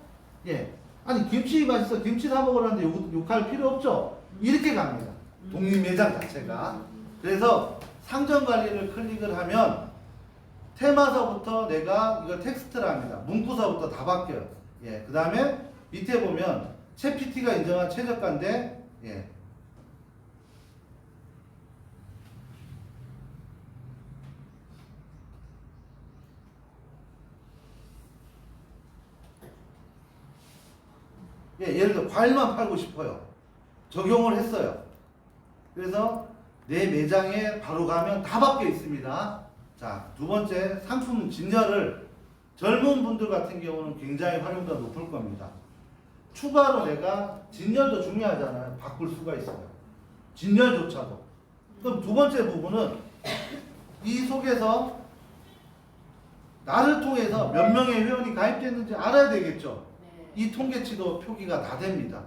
아니 김치 맛있어. 김치 사 먹으라는데 욕할 필요 없죠. 이렇게 갑니다. 독립 매장 자체가. 그래서 상점 관리를 클릭을 하면 테마서부터 내가 이걸 텍스트를 합니다. 문구서부터 다 바뀌어요. 그 다음에 밑에 보면 최 PT가 인정한 최저가인데 예를 들어 과일만 팔고 싶어요. 적용을 했어요. 그래서 내 매장에 바로 가면 다 바뀌어 있습니다. 자, 두 번째 상품 진열을 젊은 분들 같은 경우는 굉장히 활용도가 높을 겁니다. 추가로 내가 진열도 중요하잖아요. 바꿀 수가 있어요. 진열조차도. 그럼 두 번째 부분은 이 속에서 나를 통해서 몇 명의 회원이 가입됐는지 알아야 되겠죠. 이 통계치도 표기가 다 됩니다.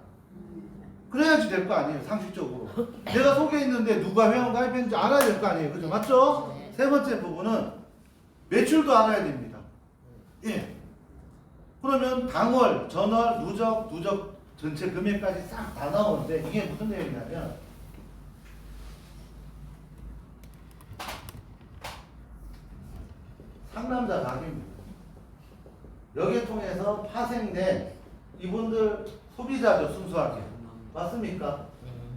그래야지 될 거 아니에요. 상식적으로. 내가 속에 있는데 누가 회원 가입했는지 알아야 될 거 아니에요. 그죠? 맞죠? 세 번째 부분은 매출도 알아야 됩니다. 그러면 당월, 전월, 누적 전체 금액까지 싹 다 나오는데 이게 무슨 내용이냐면 상남자 가게입니다. 여기에 통해서 파생된 이분들 소비자죠, 순수하게. 맞습니까?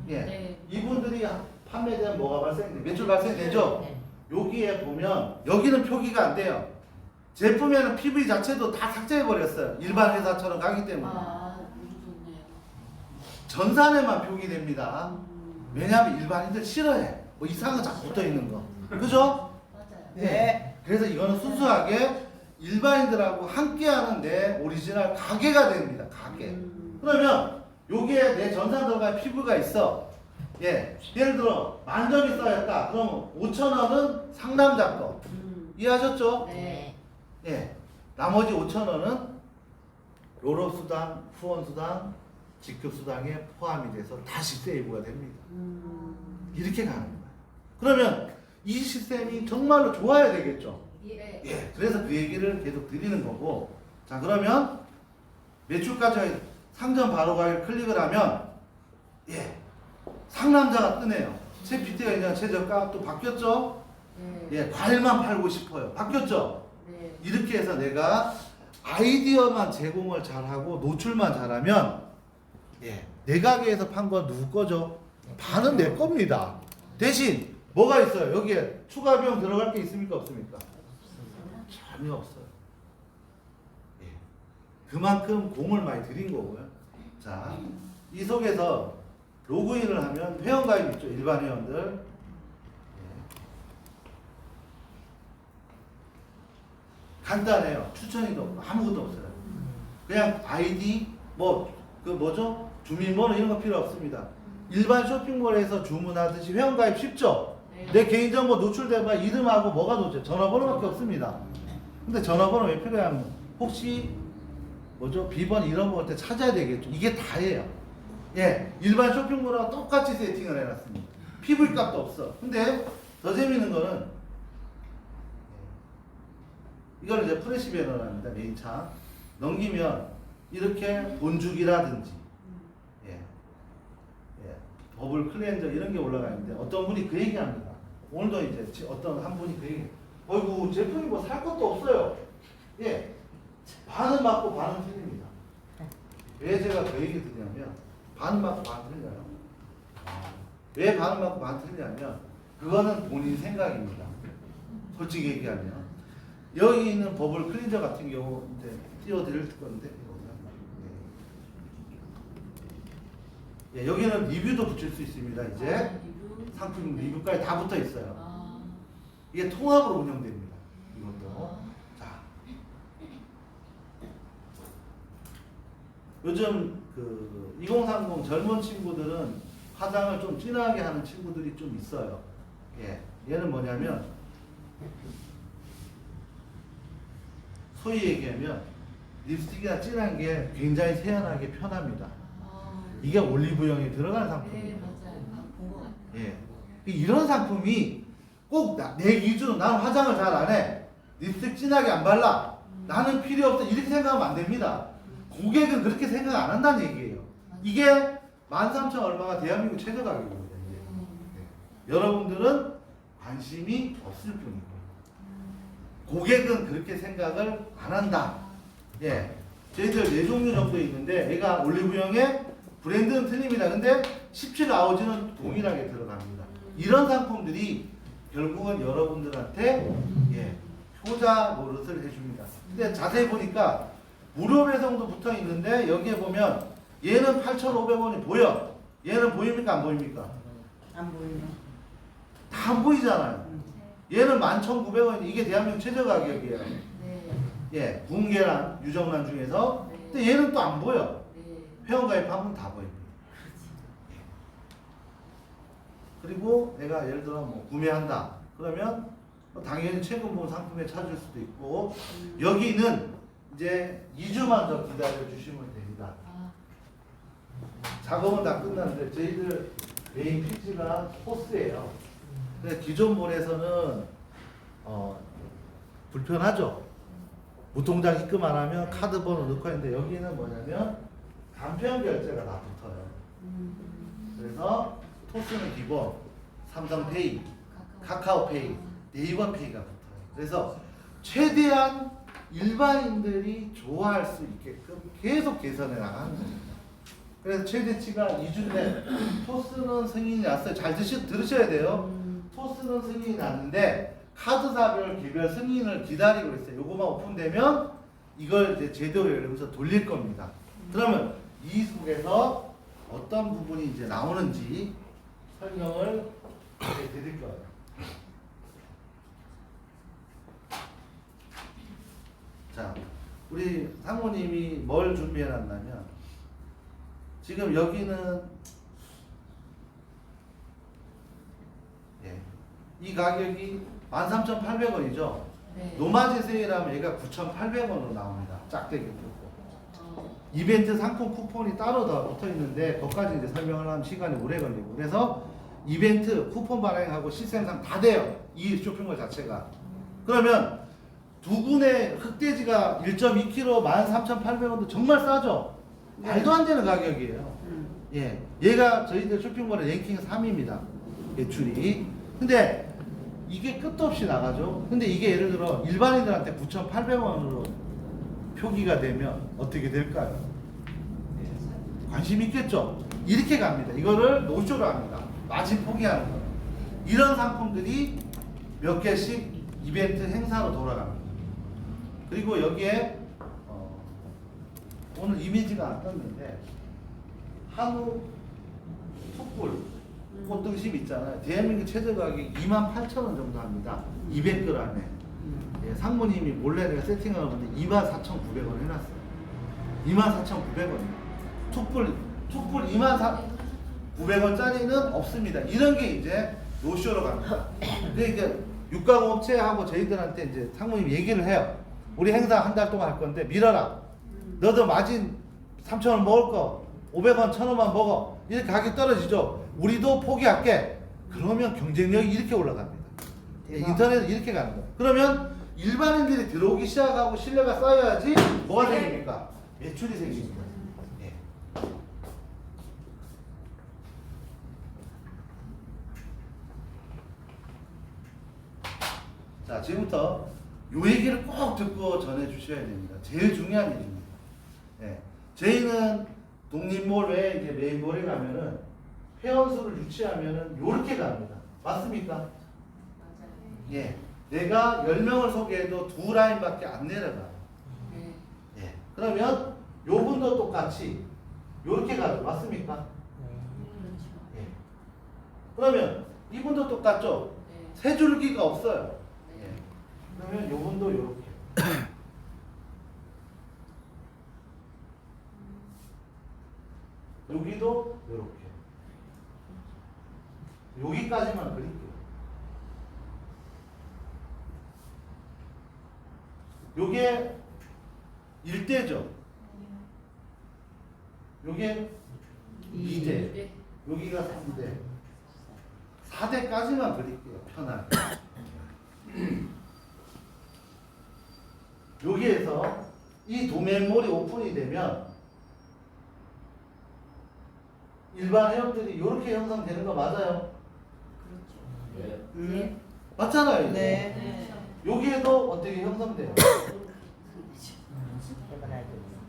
네. 이분들이 판매되면 뭐가 발생돼? 매출 발생되죠? 여기에 보면 여기는 표기가 안 돼요. 제품에는 PV 자체도 다 삭제해버렸어요. 일반 회사처럼 가기 때문에. 좋네요. 전산에만 표기됩니다. 왜냐하면 일반인들 싫어해. 뭐 이상한 거 자꾸 붙어있는 거. 그죠? 맞아요. 네. 그래서 이거는 순수하게 일반인들하고 함께하는 내 오리지널 가게가 됩니다. 가게. 그러면 여기에 내 전산 들어간 피부가 있어. 예를 들어 만점이 쌓였다. 그럼 5,000원은 상남자 거. 이해하셨죠? 네. 나머지 5,000원은 롤업수당, 후원수당, 직급수당에 포함이 돼서 다시 세이브가 됩니다. 이렇게 가는 거예요. 그러면 이 시스템이 정말로 좋아야 되겠죠? 그래서 그 얘기를 계속 드리는 거고. 자, 그러면 매출까지 상점 바로 가기를 클릭을 하면 상남자가 뜨네요. 최 PT가 이제 최저가 또 바뀌었죠? 과일만 팔고 싶어요. 바뀌었죠? 네. 이렇게 해서 내가 아이디어만 제공을 잘하고 노출만 잘하면 내 가게에서 판 건 누구 거죠? 반은 내 겁니다. 대신 뭐가 있어요? 여기에 추가 비용 들어갈 게 있습니까? 없습니까? 전혀 없어요. 그만큼 공을 많이 들인 거고요. 자, 이 속에서 로그인을 하면 회원가입 있죠. 일반 회원들. 간단해요. 추천이 없고 아무것도 없어요. 그냥 아이디 그 뭐죠? 주민번호 이런 거 필요 없습니다. 일반 쇼핑몰에서 주문하듯이 회원가입 쉽죠? 내 개인정보 노출돼봐 이름하고 뭐가 노출? 전화번호밖에 없습니다. 근데 전화번호 왜 필요하면 혹시 뭐죠? 비번 이런 거 볼 때 찾아야 되겠죠. 이게 다예요. 일반 쇼핑몰하고 똑같이 세팅을 해놨습니다. PV 값도 없어. 근데 더 재밌는 거는 이걸 이제 프레시 배너랍니다. 메인 창 넘기면 이렇게 본주기라든지 버블 클렌저 이런 게 올라가 있는데 어떤 분이 그 얘기합니다. 오늘도 이제 어떤 한 분이 그 얘기. 어이구 제품이 뭐 살 것도 없어요. 반은 맞고 반은 틀립니다. 왜 제가 그 얘기 드리냐면 반은 맞고 반은 틀려요. 왜 반은 맞고 반은 틀리냐면 그거는 본인 생각입니다. 솔직히 얘기하면 여기 있는 버블 클린저 같은 경우 이제 띄워드릴 건데 여기는 리뷰도 붙일 수 있습니다. 이제 상품 리뷰까지 다 붙어 있어요. 이게 통합으로 운영됩니다. 이것도. 자, 요즘 그 2030 젊은 친구들은 화장을 좀 진하게 하는 친구들이 좀 있어요. 예, 얘는 뭐냐면 소위 얘기하면 립스틱이나 진한 게 굉장히 세안하기 편합니다. 아, 이게 올리브영에 들어가는 네, 상품입니다. 맞아요. 본것 같아요. 예, 이런 상품이 꼭 내 기준으로 나는 화장을 잘 안 해. 립스틱 진하게 안 발라. 나는 필요 없어. 이렇게 생각하면 안 됩니다. 고객은 그렇게 생각 안 한다는 얘기예요. 이게 13,000 얼마가 대한민국 최저 가격입니다. 이게. 네. 여러분들은 관심이 없을 뿐이고 고객은 그렇게 생각을 안 한다. 예, 저희들 4종류 정도 있는데 얘가 올리브영의 브랜드는 틀립니다. 근데 17 아우지는 동일하게 들어갑니다. 이런 상품들이 결국은 여러분들한테 예, 효자 노릇을 해줍니다. 근데 자세히 보니까 무료 배송도 붙어 있는데 여기에 보면 얘는 8,500원이 보여. 얘는 보입니까? 안 보입니까? 안 보이네. 다 안 보이잖아요. 얘는 11,900원. 이게 대한민국 최저 가격이에요. 네. 예, 구운계란, 유정란 중에서. 네. 근데 얘는 또 안 보여. 네. 회원가입하면 다 보입니다. 그리고 내가 예를 들어 뭐 구매한다. 그러면 당연히 최근본 상품에 찾을 수도 있고 여기는 이제 2주만 더 기다려 주시면 됩니다. 아, 작업은 다 끝났는데 저희들 메인 피지가 포스예요. 근데 기존 몰에서는 불편하죠. 무통장 입금 안 하면 카드 번호 넣고 했는데 여기는 뭐냐면 간편 결제가 다 붙어요. 그래서 토스는 기본, 삼성페이, 카카오페이, 네이버페이가 붙어요. 그래서 최대한 일반인들이 좋아할 수 있게끔 계속 개선해 나가는 겁니다. 그래서 최대치가 2주인데 토스는 승인이 났어요. 잘 들으셔야 돼요. 토스는 승인이 났는데 카드사별 개별 승인을 기다리고 있어요. 요거만 오픈되면 이걸 이제 제대로 열면서 돌릴 겁니다. 그러면 이 속에서 어떤 부분이 이제 나오는지 설명을 드릴 거예요. 자, 우리 상무님이 뭘 준비해 놨냐면 지금 여기는 예, 이 가격이 13,800원이죠. 네. 노마지 세일하면 얘가 9,800원으로 나옵니다. 짝대기 쿠폰. 이벤트 상품 쿠폰이 따로 더 붙어 있는데 그것까지 이제 설명을 하면 시간이 오래 걸리고 그래서 이벤트 쿠폰 발행하고 시스템상 다 돼요. 이 쇼핑몰 자체가. 그러면 두 군의 흑돼지가 1.2kg 13,800원도 정말 싸죠. 말도 안 되는 가격이에요. 예, 얘가 저희들 쇼핑몰의 랭킹 3위입니다. 매출이. 근데 이게 끝도 없이 나가죠. 근데 이게 예를 들어 일반인들한테 9,800원으로 표기가 되면 어떻게 될까요? 예, 관심 있겠죠. 이렇게 갑니다. 이거를 노쇼로 합니다. 마진 포기하는 거예요. 이런 상품들이 몇 개씩 이벤트 행사로 돌아갑니다. 그리고 여기에 오늘 이미지가 안 떴는데 한우 툭불 꽃등심 있잖아요. 대한민국 최저 가격이 28,000원 정도 합니다. 200g에. 예, 상무님이 몰래 내가 세팅하는 건데 24,900원 해놨어요. 24,900원이에요. 툭불 24,900원짜리는 없습니다. 이런 게 이제 노쇼로 갑니다. 근데 이제 육가공업체하고 저희들한테 이제 상무님 얘기를 해요. 우리 행사 한 달 동안 할 건데 밀어라. 너도 마진 3,000원 먹을 거 500원, 1,000원만 먹어. 이렇게 가격 떨어지죠. 우리도 포기할게. 그러면 경쟁력이 이렇게 올라갑니다. 인터넷은 이렇게 가는 거예요. 그러면 일반인들이 들어오기 시작하고 신뢰가 쌓여야지 뭐가 생깁니까? 매출이 생깁니다. 예. 자, 지금부터 요 얘기를 꼭 듣고 전해 주셔야 됩니다. 제일 중요한 일입니다. 예. 저희는 독립몰 외에 이제 메인몰에 가면은 회원수를 유치하면은 요렇게 갑니다. 맞습니까? 맞아요. 예. 내가 10명을 소개해도 2라인밖에 안 내려가요. 네. 예. 그러면 요분도 똑같이 요렇게 가요. 맞습니까? 그렇죠. 예. 그러면 이분도 똑같죠? 네. 세 줄기가 없어요. 네. 예. 그러면 요분도 요렇게. 여기도 이렇게. 여기까지만 그릴게요. 요게 1대죠. 요게 2대. 네. 여기가 3대. 4대까지만 그릴게요. 편하게. 여기에서 이 도면몰이 오픈이 되면 일반 회원들이 이렇게 형성되는 거 맞아요? 네. 맞잖아요. 이거. 네. 여기에도 어떻게 형성돼요?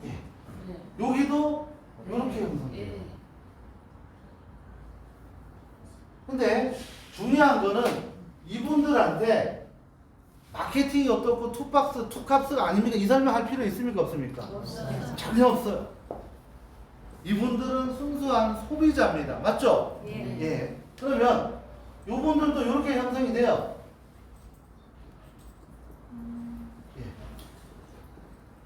네. 여기도 이렇게 형성돼요. 예. 근데 중요한 거는 이분들한테 마케팅이 어떻고 투박스, 투캅스가 아닙니까? 이 설명할 필요 있습니까? 없습니까? 없어요. 전혀 없어요. 이분들은 순수한 소비자입니다. 맞죠? 예. 예. 그러면 이분들도 이렇게 형성이 돼요. 예.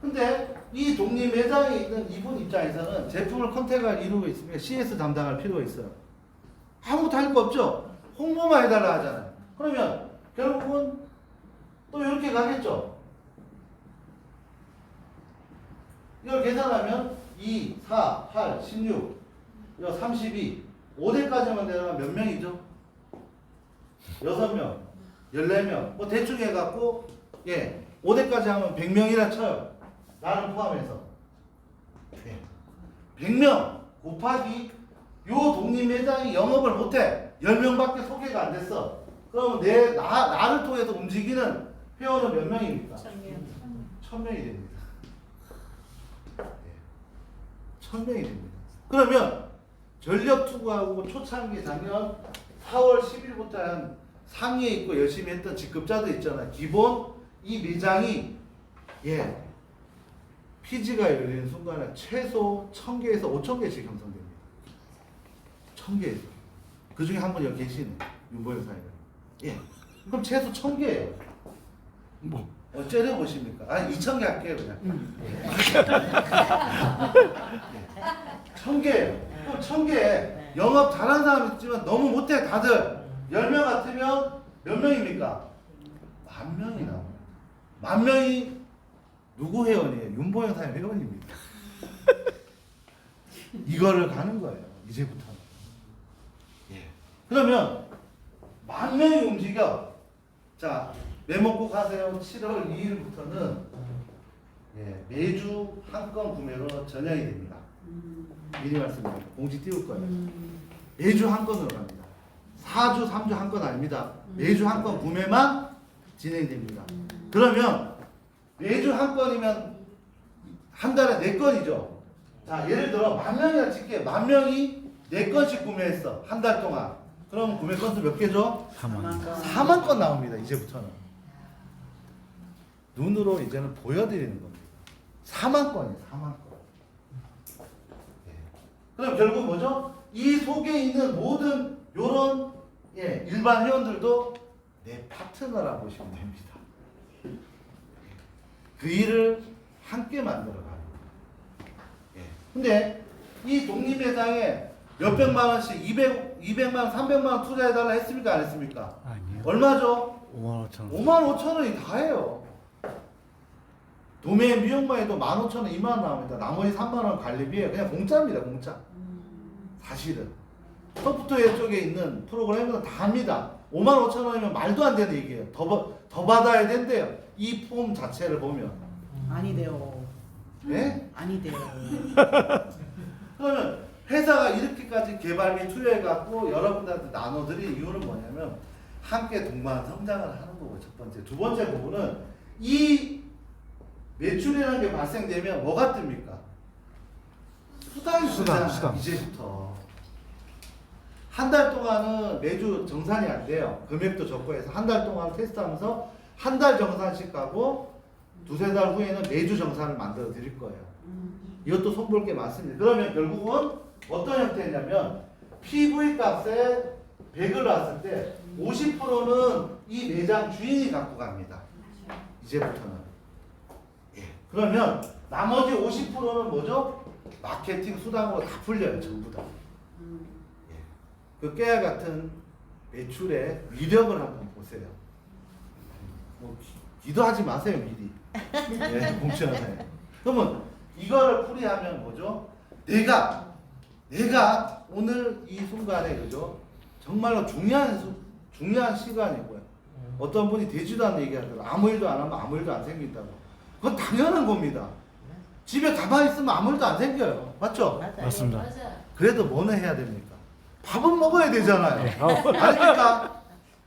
근데 이 독립 매장에 있는 이분 입장에서는 제품을 컨택을 이루고 있으면 CS 담당할 필요가 있어요. 아무것도 할 거 없죠? 홍보만 해달라 하잖아요. 그러면 결국은 또 이렇게 가겠죠? 이걸 계산하면 2, 4, 8, 16, 이거 32, 5대까지만 내려가면 몇 명이죠? 6명, 14명, 뭐 대충 해갖고, 예, 5대까지 하면 100명이라 쳐요. 나를 포함해서. 예. 100명 곱하기 요 독립매장이 영업을 못해. 10명밖에 소개가 안 됐어. 그러면 나를 통해서 움직이는 회원은 몇 명입니까? 1000명이 됩니다. 1000명이 됩니다. 그러면 전력 투구하고 초창기 작년 4월 10일부터 한 상위에 있고 열심히 했던 직급자들 있잖아요. 기본 이 매장이 예 피지가 열리는 순간에 최소 1000개에서 5000개씩 형성됩니다. 1000개에서. 그 중에 한 분 여기 계시네. 윤보영 사회가. 예. 그럼 최소 1000개예요. 뭐 째려 보십니까? 아니 2000개 할게요 그냥. 1000개예요. 그럼 1000개 영업 잘하는 사람 있지만 너무 못해 다들. 10명 같으면 몇 명입니까? 10,000명이 나옵니다. 10,000명이 누구 회원이에요? 윤보영 사회 회원입니다. 이거를 가는 거예요. 이제부터는. 예. 그러면 10,000명이 움직여. 자, 메모 꼭 하세요. 7월 2일부터는 예, 매주 한 건 구매로 전향이 됩니다. 미리 말씀드립니다. 공지 띄울 거예요. 매주 한 건으로 갑니다. 4주, 3주 한 건 아닙니다. 매주 한 건 구매만 진행됩니다. 그러면 매주 한 건이면 한 달에 4건이죠. 자, 예를 들어 10,000명이라 칠게요. 10,000명이 4건씩 구매했어. 한 달 동안. 그럼 구매 건수 몇 개죠? 4만 건 나옵니다. 이제부터는. 눈으로 이제는 보여드리는 겁니다. 4만 건이에요. 4만 건. 예. 그럼 결국 뭐죠? 이 속에 있는 모든 요런 예, 일반 회원들도 내 파트너라 보시면 됩니다. 그 일을 함께 만들어가는 예. 근데 이 독립매장에 몇백만 원씩 200만 원, 300만 원 투자해달라 했습니까? 안 했습니까? 아니요. 얼마죠? 55,000원. 55,000원이 다예요. 도매인 비용만 해도 15,000원, 2만 원 나옵니다. 나머지 3만 원 관리비에 그냥 공짜입니다. 공짜. 사실은. 소프트웨어 쪽에 있는 프로그램은 다 합니다. 55,000원이면 말도 안 되는 얘기예요. 더 받아야 된대요. 이 폼 자체를 보면. 아니래요. 예? 아니래요. 그러면 회사가 이렇게까지 개발 및 투여해갖고 여러분들한테 나눠드릴 이유는 뭐냐면 함께 동반 성장을 하는 거고 첫 번째. 두 번째 부분은 이 매출이라는 게 발생되면 뭐가 뜹니까? 수당이 뜨잖아. 수당. 이제부터. 한 달 동안은 매주 정산이 안 돼요. 금액도 적고 해서 한 달 동안 테스트하면서 한 달 정산씩 가고 두세 달 후에는 매주 정산을 만들어 드릴 거예요. 이것도 손볼 게 많습니다. 그러면 결국은 어떤 형태냐면 PV 값에 100을 놨을 때 50%는 이 매장 주인이 갖고 갑니다. 이제부터는. 예. 그러면 나머지 50%는 뭐죠? 마케팅 수당으로 다 풀려요, 전부 다. 음. 예. 그 깨알 같은 매출의 위력을 한번 보세요. 뭐 기도하지 마세요, 미리. 예, 공천하세요. 그러면 이거를 풀이하면 뭐죠? 내가 오늘 이 순간에 그죠? 정말로 중요한 시간이고요. 어떤 분이 되지도 않는 얘기하더라고요. 아무 일도 안 하면 아무 일도 안 생긴다고. 그건 당연한 겁니다. 집에 가만히 있으면 아무 일도 안 생겨요. 맞죠? 맞아요. 맞습니다. 맞아. 그래도 뭐는 해야 됩니까? 밥은 먹어야 되잖아요. 아닙니까?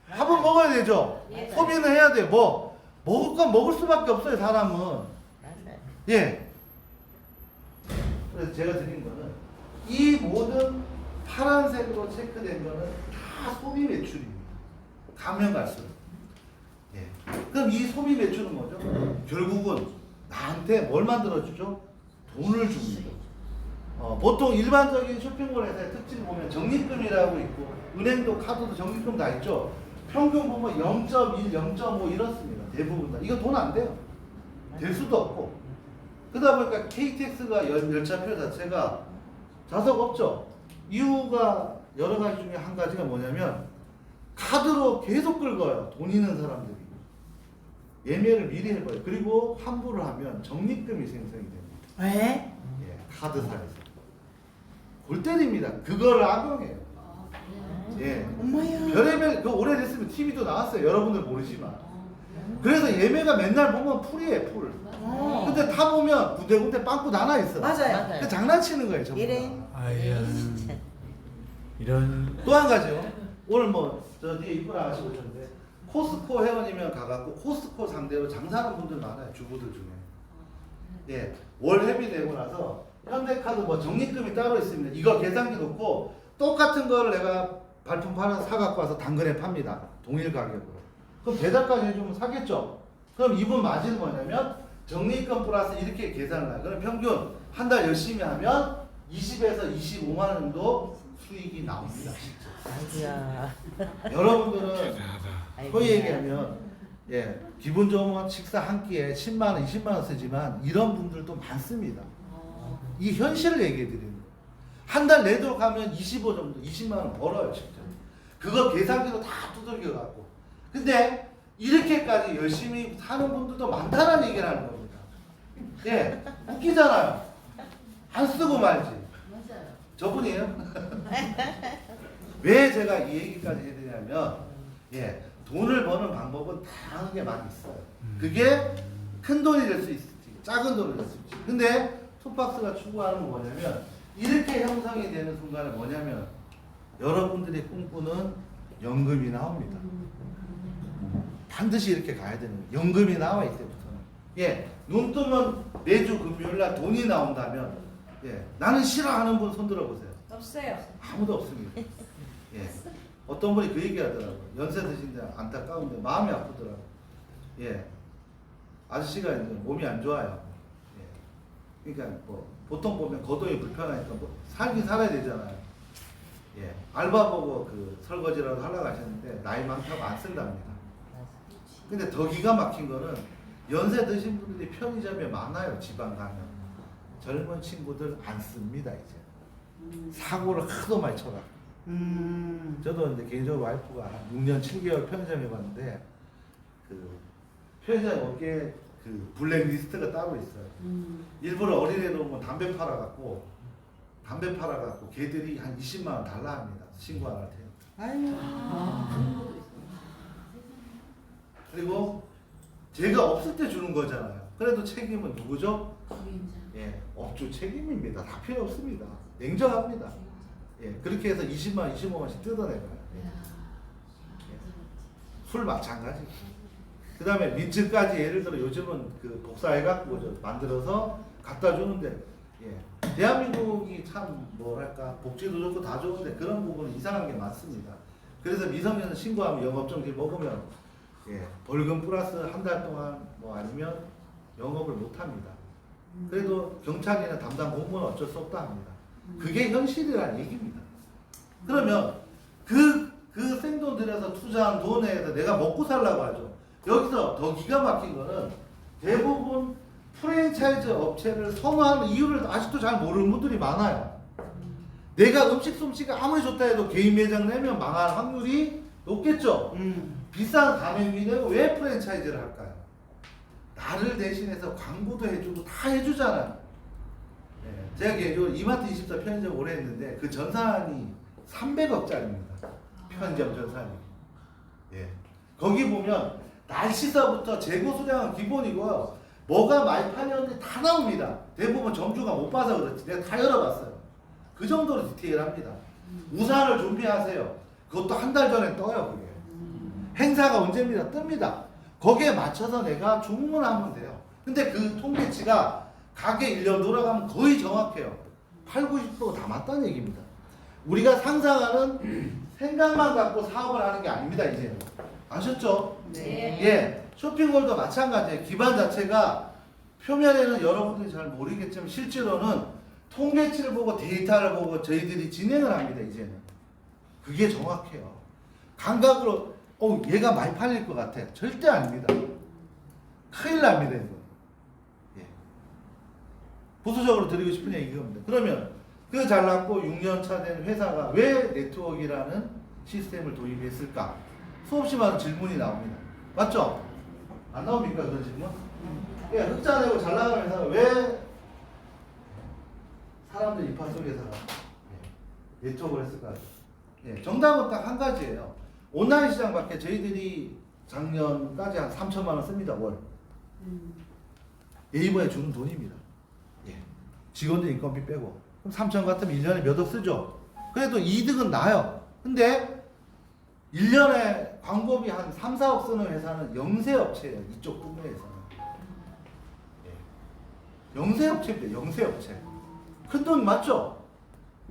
밥은 먹어야 되죠. 예. 소비는 해야 돼. 뭐 먹을 건 먹을 수밖에 없어요, 사람은. 맞아요. 예. 그래서 제가 드린 거는 이 모든 파란색으로 체크된 거는 다 소비 매출입니다. 가면 갈수록. 예. 그럼 이 소비 매출은 뭐죠? 결국은 나한테 뭘 만들어주죠? 돈을 줍니다. 보통 일반적인 쇼핑몰에서의 특징을 보면 적립금이라고 있고 은행도 카드도 적립금 다 있죠. 평균 보면 0.1, 0.5 이렇습니다. 대부분 다. 이거 돈 안 돼요. 될 수도 없고. 그러다 보니까 KTX가 열차표 자체가 좌석 없죠. 이유가 여러 가지 중에 한 가지가 뭐냐면 카드로 계속 긁어요. 돈 있는 사람들이. 예매를 미리 해봐요. 그리고 환불을 하면 적립금이 생성이 됩니다. 왜? 예, 카드사에서. 골 때립니다. 그거를 악용해요. 아, 그래요? 예. 엄마야. 별의별, 그 오래됐으면 TV도 나왔어요. 여러분들 모르지만. 어, 그래서 예매가 맨날 보면 풀이에요, 풀. 어. 근데 타 보면 군데군데 빵꾸 나나 있어. 맞아요. 그 장난치는 거예요, 전부 이래. 다. 아야 이런 또 한 가지요. 오늘 뭐, 저 뒤에 이쁜 아가씨 오셨는데, 코스코 회원이면 가갖고 코스코 상대로 장사하는 분들 많아요, 주부들 중에. 예, 월 회비 내고 나서 현대카드 뭐 적립금이 따로 있습니다. 이거 계산기 놓고 똑같은 거를 내가 발품 팔아서 사갖고 와서 당근에 팝니다. 동일 가격으로. 그럼 배달까지 해주면 사겠죠? 그럼 이분 마진은 뭐냐면 적립금 플러스 이렇게 계산을 해요. 그럼 평균 한 달 열심히 하면 20에서 25만 원 정도 수익이 나옵니다. 아이고야. 여러분들은 아이고야. 소위 얘기하면 예, 기분 좋으면 식사 한 끼에 10만 원, 20만 원 쓰지만 이런 분들도 많습니다. 어, 이 현실을 얘기해 드리는 거예요. 한 달 내도록 하면 25 정도, 20만 원 벌어요, 진짜. 그거 계산기로 다 두들겨 갖고. 근데 이렇게까지 열심히 사는 분들도 많다는 얘기를 하는 겁니다. 예, 웃기잖아요. 안 쓰고 말지. 맞아요. 저분이에요. 왜 제가 이 얘기까지 해드리냐면, 예, 돈을 버는 방법은 다양하게 많이 있어요. 그게 큰 돈이 될 수 있을지, 작은 돈이 될 수 있을지. 근데 톱박스가 추구하는 건 뭐냐면, 이렇게 형성이 되는 순간에 뭐냐면, 여러분들이 꿈꾸는 연금이 나옵니다. 반드시 이렇게 가야 되는 거예요. 연금이 나와 이때부터는. 예, 눈 뜨면 매주 금요일 날 돈이 나온다면, 예, 나는 싫어하는 분 손 들어보세요. 없어요. 아무도 없습니다. 예. 어떤 분이 그 얘기 하더라고요. 연세 드신데 안타까운데 마음이 아프더라고요. 예. 아저씨가 이제 몸이 안 좋아요. 예. 그러니까 뭐 보통 보면 거동이 불편하니까 뭐 살긴 살아야 되잖아요. 예. 알바 보고 그 설거지라도 하려고 하셨는데 나이 많다고 안 쓴답니다. 근데 더 기가 막힌 거는 연세 드신 분들이 편의점에 많아요. 지방 가면. 젊은 친구들 안 씁니다, 이제. 사고를 하도 많이 쳐가. 저도 이제 개인적으로 와이프가 한 6년 7개월 편의점 해봤는데 그 편의점 업계에 그 블랙리스트가 따로 있어요. 일부러 어린애들 오면 담배 팔아갖고 걔들이 한 20만 원 달라 합니다. 신고 안 할 테니. 아유. 아, 그런 것도 있어요. 그리고 제가 없을 때 주는 거잖아요. 그래도 책임은 누구죠? 주인장. 예, 업주 책임입니다. 다 필요 없습니다. 냉정합니다. 예, 그렇게 해서 20만 원, 25만 원씩 뜯어내고요. 예. 술 마찬가지. 그 다음에 민증까지 예를 들어 요즘은 그 복사해갖고 만들어서 갖다 주는데, 예. 대한민국이 참 뭐랄까 복지도 좋고 다 좋은데 그런 부분은 이상한 게 많습니다. 그래서 미성년자 신고하면 영업정지 먹으면 예, 벌금 플러스 한 달 동안 뭐 아니면 영업을 못 합니다. 그래도 경찰이나 담당 공무원은 어쩔 수 없다 합니다. 그게 현실이라는 얘기입니다. 그러면 그 생돈 들여서 투자한 돈에 서 내가 먹고 살라고 하죠. 여기서 더 기가 막힌 거는 대부분 프랜차이즈 업체를 선호하는 이유를 아직도 잘 모르는 분들이 많아요. 내가 음식 솜씨가 아무리 좋다 해도 개인 매장 내면 망할 확률이 높겠죠. 비싼 가맹비 내고 왜 프랜차이즈를 할까요? 나를 대신해서 광고도 해주고 다 해주잖아요. 네, 제가 개인적으로 이마트 24 편의점 오래 했는데 그 전산이 300억짜리입니다. 편의점 전산이. 예. 거기 보면 날씨서부터 재고 수량은 기본이고요. 뭐가 많이 팔렸는지 다 나옵니다. 대부분 점주가 못 봐서 그렇지. 내가 다 열어봤어요. 그 정도로 디테일합니다. 우산을 준비하세요. 그것도 한 달 전에 떠요. 그게. 행사가 언제입니다. 뜹니다. 거기에 맞춰서 내가 주문하면 돼요. 근데 그 통계치가 가게 1년 돌아가면 거의 정확해요. 8, 90%다 맞다는 얘기입니다. 우리가 상상하는 생각만 갖고 사업을 하는 게 아닙니다. 이제는. 아셨죠? 네. 예. 쇼핑몰도 마찬가지예요. 기반 자체가 표면에는 여러분들이 잘 모르겠지만 실제로는 통계치를 보고 데이터를 보고 저희들이 진행을 합니다. 이제는. 그게 정확해요. 감각으로 얘가 많이 팔릴 것 같아. 절대 아닙니다. 큰일 납니다. 이거. 예. 보수적으로 드리고 싶은 얘기 이겁니다. 그러면 그 잘났고 6년 차 된 회사가 왜 네트워크라는 시스템을 도입했을까? 수없이 많은 질문이 나옵니다. 맞죠? 안 나옵니까 그런 질문? 예, 흑자 내고 잘 나가는 회사가 왜 사람들 입학 속에서 네트워크를 했을까요? 예, 정답은 딱 한 가지예요. 온라인 시장밖에 저희들이 작년까지 한 3천만 원 씁니다. 월. 네이버에 주는 돈입니다. 예. 직원들 인건비 빼고. 그럼 3천 같으면 1년에 몇 억 쓰죠? 그래도 이득은 나요. 근데 1년에 광고비 한 3, 4억 쓰는 회사는 영세업체예요. 이쪽 분야에서는. 예. 영세업체입니다. 영세업체. 큰돈 맞죠?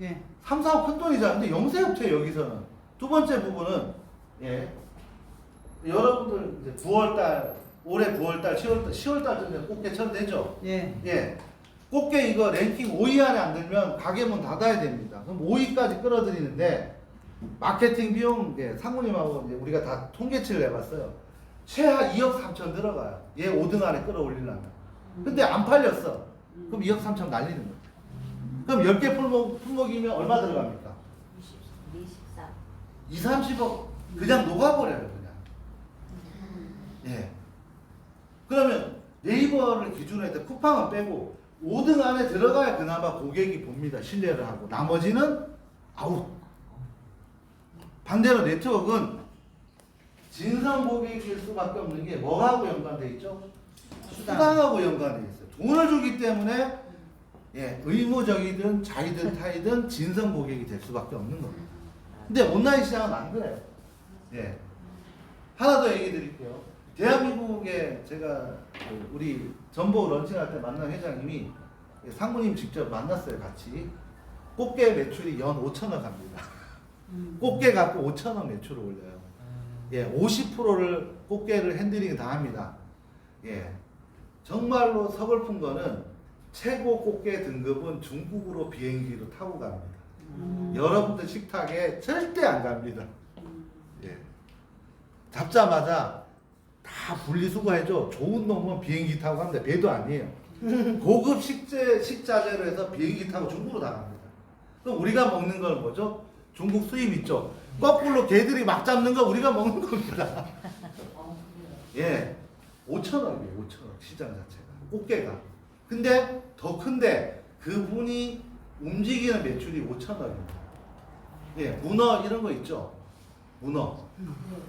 예. 3, 4억 큰 돈이잖아요. 근데 영세업체 여기서는. 두 번째 부분은 예. 여러분들 이제 9월달 올해 9월달 10월달쯤 꽃게처럼 되죠? 예. 예. 꽃게 이거 랭킹 5위 안에 안 들면 가게 문 닫아야 됩니다. 그럼 5위까지 끌어들이는데 마케팅 비용 상무님하고 이제 우리가 다 통계치를 내봤어요. 최하 2억 3천 들어가요. 얘 5등 안에 끌어올리려면. 근데 안 팔렸어. 그럼 2억 3천 날리는 거예요. 그럼 10개 품목이면 얼마 들어갑니까? 24. 2, 30억 그냥 녹아버려요. 그냥. 예. 그러면 네이버를 기준으로 해서 쿠팡은 빼고 5등 안에 들어가야 그나마 고객이 봅니다. 신뢰를 하고. 나머지는 아웃. 반대로 네트워크는 진성 고객일 수밖에 없는 게 뭐하고 연관되어 있죠? 수당하고 연관되어 있어요. 돈을 주기 때문에 예, 의무적이든 자이든 타이든 진성 고객이 될 수밖에 없는 겁니다. 근데 온라인 시장은 안 그래요. 예. 하나 더 얘기 드릴게요. 대한민국에 제가 우리 전복 런칭할 때 만난 회장님이 상무님 직접 만났어요. 같이. 꽃게 매출이 연 5천억 합니다. 꽃게 갖고 5천억 매출을 올려요. 예, 50%를 꽃게를 핸들링 다 합니다. 예. 정말로 서글픈 거는 최고 꽃게 등급은 중국으로 비행기로 타고 갑니다. 여러분들 식탁에 절대 안 갑니다. 예. 잡자마자 다 분리수거해줘. 좋은 놈은 비행기 타고 갑니다. 배도 아니에요. 고급 식자재로 해서 비행기 타고 중국으로 나갑니다. 그럼 우리가 먹는 건 뭐죠? 중국 수입 있죠. 거꾸로 걔들이 막 잡는 거 우리가 먹는 겁니다. 예, 5천억이에요. 5천억 시장 자체가 꽃게가. 근데 더 큰데 그분이 움직이는 매출이 5천억입니다. 예, 문어 이런 거 있죠. 문어.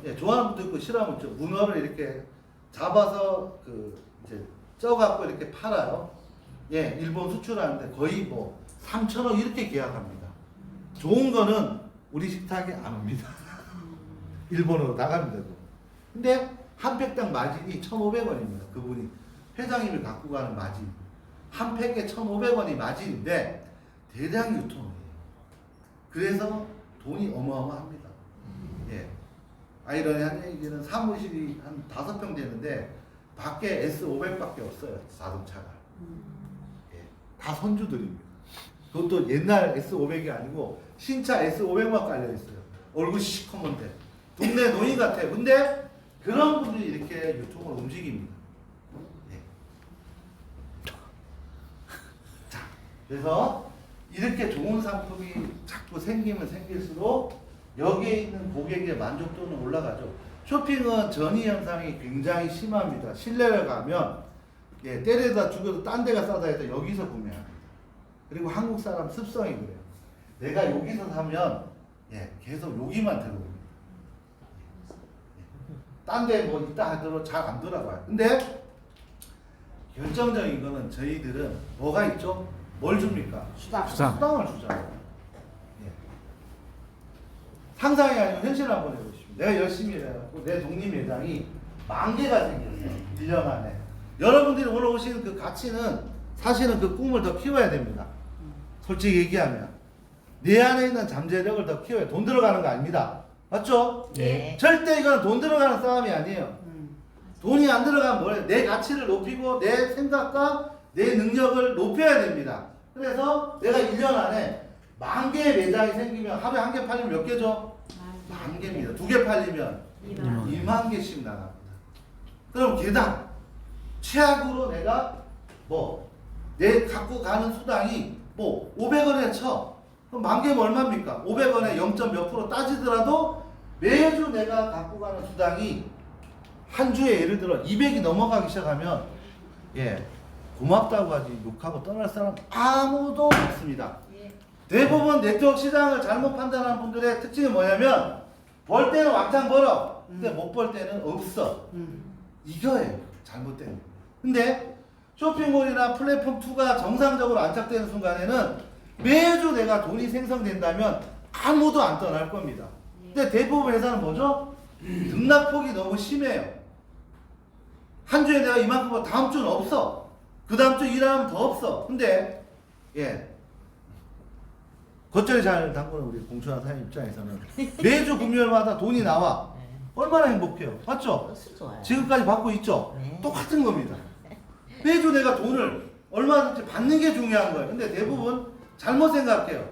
예, 좋아하는 분도 있고 싫어하는 분도 있죠. 문어를 이렇게 잡아서 이제 쪄갖고 이렇게 팔아요. 예, 일본 수출하는데 거의 뭐 3천억 이렇게 계약합니다. 좋은 거는 우리 식탁에 안 옵니다. 일본으로 나갑니다. 근데 한 팩당 마진이 1,500원입니다. 그분이 회장님이 갖고 가는 마진. 한 팩에 1,500원이 마진인데 대량 유통이에요. 그래서 돈이 어마어마합니다. 예. 아이러니한 얘기는 사무실이 한 5평 되는데 밖에 S500밖에 없어요. 자동차가. 예. 다 선주들입니다. 그것도 옛날 S500이 아니고 신차 S500만 깔려 있어요. 얼굴이 시커먼데 동네 노인 같아요. 근데 그런 분들이 이렇게 유통을 움직입니다. 예. 그래서 이렇게 좋은 상품이 자꾸 생기면 생길수록 여기에 있는 고객의 만족도는 올라가죠. 쇼핑은 전이 현상이 굉장히 심합니다. 실내를 가면 예, 때려다 죽여도 딴 데가 싸다 해도 여기서 구매합니다. 그리고 한국 사람 습성이 그래요. 내가 여기서 사면 예, 계속 여기만 들어옵니다. 딴 데 뭐 있다 하더라도 잘 안 돌아가요. 근데 결정적인 거는 저희들은 뭐가 있죠? 뭘 줍니까? 수당. 수당. 수당을 주잖아요. 예. 상상이 아니고 현실 한번 해보십시오. 내가 열심히 해갖고 내 독립매장이 10,000개가 생겼어요. 1년 안에. 여러분들이 오늘 오시는 그 가치는 사실은 그 꿈을 더 키워야 됩니다. 솔직히 얘기하면. 내 안에 있는 잠재력을 더 키워야 돈 들어가는 거 아닙니다. 맞죠? 네. 절대 이건 돈 들어가는 싸움이 아니에요. 돈이 안 들어가면 뭐예요? 내 가치를 높이고 내 생각과 내 능력을 높여야 됩니다. 그래서 내가 1년 안에 10,000개의 매장이 생기면 하루에 1개 팔리면 몇 개죠? 10,000개입니다. 2개 팔리면 20,000개씩 나갑니다. 그럼 개당 최악으로 내가 뭐 내 갖고 가는 수당이 뭐 500원에 쳐. 그럼 10,000개면 얼마입니까? 500원에 0. 몇 프로 따지더라도 매주 내가 갖고 가는 수당이 한 주에 예를 들어 200이 넘어가기 시작하면 예 고맙다고 하지 욕하고 떠날 사람 아무도 없습니다. 대부분 네트워크 시장을 잘못 판단하는 분들의 특징이 뭐냐면 벌 때는 왕창 벌어. 근데 못 벌 때는 없어. 이거예요. 잘못된 거. 근데 쇼핑몰이나 플랫폼 2가 정상적으로 안착되는 순간에는 매주 내가 돈이 생성된다면 아무도 안 떠날 겁니다. 근데 대부분 회사는 뭐죠? 등락폭이 너무 심해요. 한 주에 내가 이만큼 벌 다음 주는 없어. 그 다음 주 일하면 더 없어. 근데 예 겉절이 잘 담그는 우리 공천화 사장님 입장에서는 매주 금요일마다 돈이 나와. 얼마나 행복해요. 맞죠? 좋아요. 지금까지 받고 있죠? 네. 똑같은 겁니다. 매주 내가 돈을 얼마든지 받는 게 중요한 거예요. 근데 대부분 잘못 생각해요.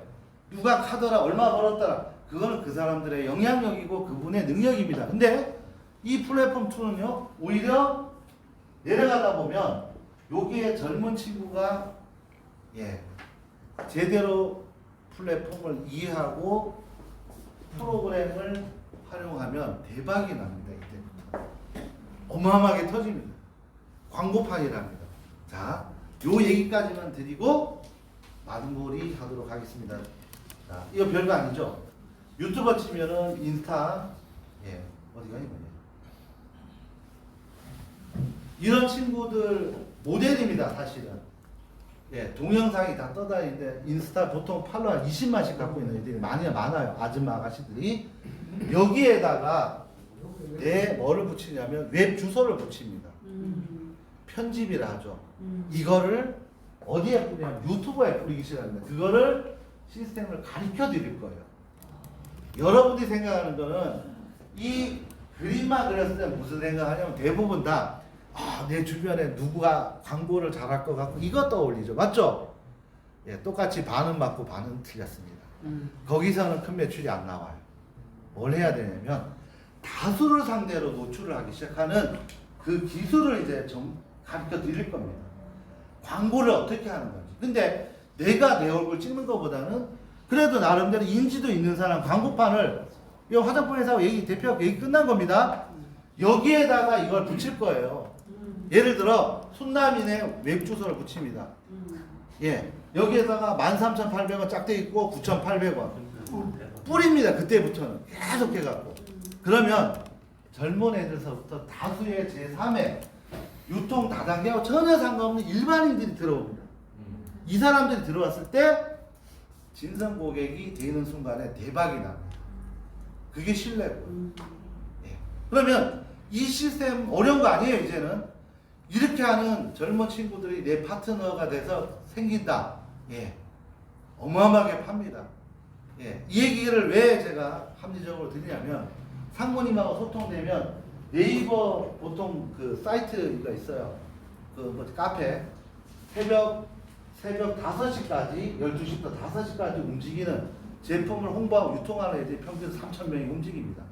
누가 카더라 얼마 벌었더라. 그거는 그 사람들의 영향력이고 그분의 능력입니다. 근데 이 플랫폼 2는요 오히려 내려가다 보면 여기에 젊은 친구가 예 제대로 플랫폼을 이해하고 프로그램을 활용하면 대박이 납니다. 이때부터 어마어마하게 터집니다. 광고판이랍니다. 자, 요 얘기까지만 드리고 마무리 하도록 하겠습니다. 자, 이거 별거 아니죠? 유튜버 치면은 인스타 예 어디가 이거냐 이런 친구들 모델입니다. 사실은 예 동영상이 다 떠다니는데 인스타 보통 팔로워 한 20만씩 갖고 있는 애들이 많아요. 아줌마 아가씨들이 여기에다가 내 뭐를 붙이냐면 웹 주소를 붙입니다. 편집이라 하죠. 이거를 어디에 뿌리냐면 유튜브에 뿌리기 시작합니다. 그거를 시스템을 가르쳐 드릴 거예요. 여러분들이 생각하는 거는 이 그림만 그렸을 때 무슨 생각하냐면 대부분 다 내 주변에 누구가 광고를 잘할 것 같고 이거 떠올리죠. 맞죠? 예, 똑같이 반은 맞고 반은 틀렸습니다. 거기서는 큰 매출이 안 나와요. 뭘 해야 되냐면 다수를 상대로 노출을 하기 시작하는 그 기술을 이제 좀 가르쳐 드릴 겁니다. 광고를 어떻게 하는 건지. 근데 내가 내 얼굴 찍는 것보다는 그래도 나름대로 인지도 있는 사람 광고판을 이 화장품 회사 얘기 대표하고 얘기 끝난 겁니다. 여기에다가 이걸 붙일 거예요. 예를 들어 순남인의 웹 주소를 붙입니다. 예, 여기에다가 13,800원 짝대 있고 9,800원 뿌립니다. 그때부터는 계속 해갖고 그러면 젊은 애들서부터 다수의 제3의 유통 다단계와 전혀 상관없는 일반인들이 들어옵니다. 이 사람들이 들어왔을 때 진성 고객이 되는 순간에 대박이 납니다. 그게 신뢰고. 예. 그러면 이 시스템 어려운 거 아니에요. 이제는 이렇게 하는 젊은 친구들이 내 파트너가 돼서 생긴다. 예, 어마어마하게 팝니다. 예, 이 얘기를 왜 제가 합리적으로 드리냐면 상무님하고 소통되면 네이버 보통 그 사이트가 있어요. 그 뭐 카페 새벽 5시까지 12시부터 5시까지 움직이는 제품을 홍보하고 유통하는 애들이 평균 3,000명이 움직입니다.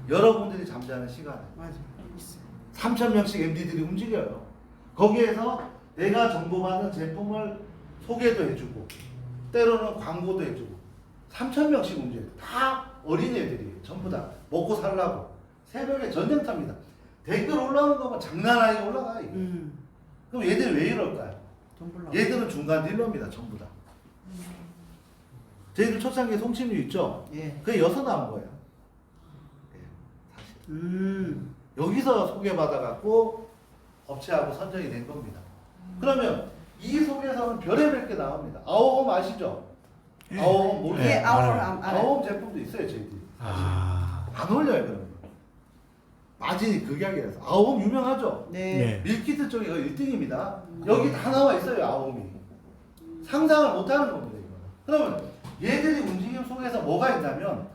여러분들이 잠자는 시간에 맞아. 있어요. 3,000명씩 MD들이 움직여요. 거기에서 내가 정보받은 제품을 소개도 해주고 때로는 광고도 해주고 3,000명씩 움직여요. 다 어린애들이에요. 전부 다 먹고 살라고 새벽에 전쟁터입니다. 댓글 올라오는 거면 장난 아니게 올라가 이게. 그럼 얘들이 왜 이럴까요? 돈 벌러. 얘들은 중간 딜러입니다. 전부 다. 저희들 초창기에 송치류 있죠? 예. 그게 여서 나온 거예요. 예, 사실. 여기서 소개받아갖고 업체하고 선정이 된 겁니다. 그러면 이 속에서는 별의별 게 나옵니다. 아오홈 아시죠? 아오홈 모르세요? 예, 아오홈 알아요. 알아요. 아오홈 제품도 있어요, 저희들이. 아, 안 올려요, 그러면. 마진이 극약이라서. 아오홈 유명하죠? 네. 네. 밀키트 쪽이 1등입니다. 여기 다 나와 있어요, 아오홈이. 상상을 못 하는 겁니다, 이거. 그러면 얘들이 움직임 속에서 뭐가 있냐면,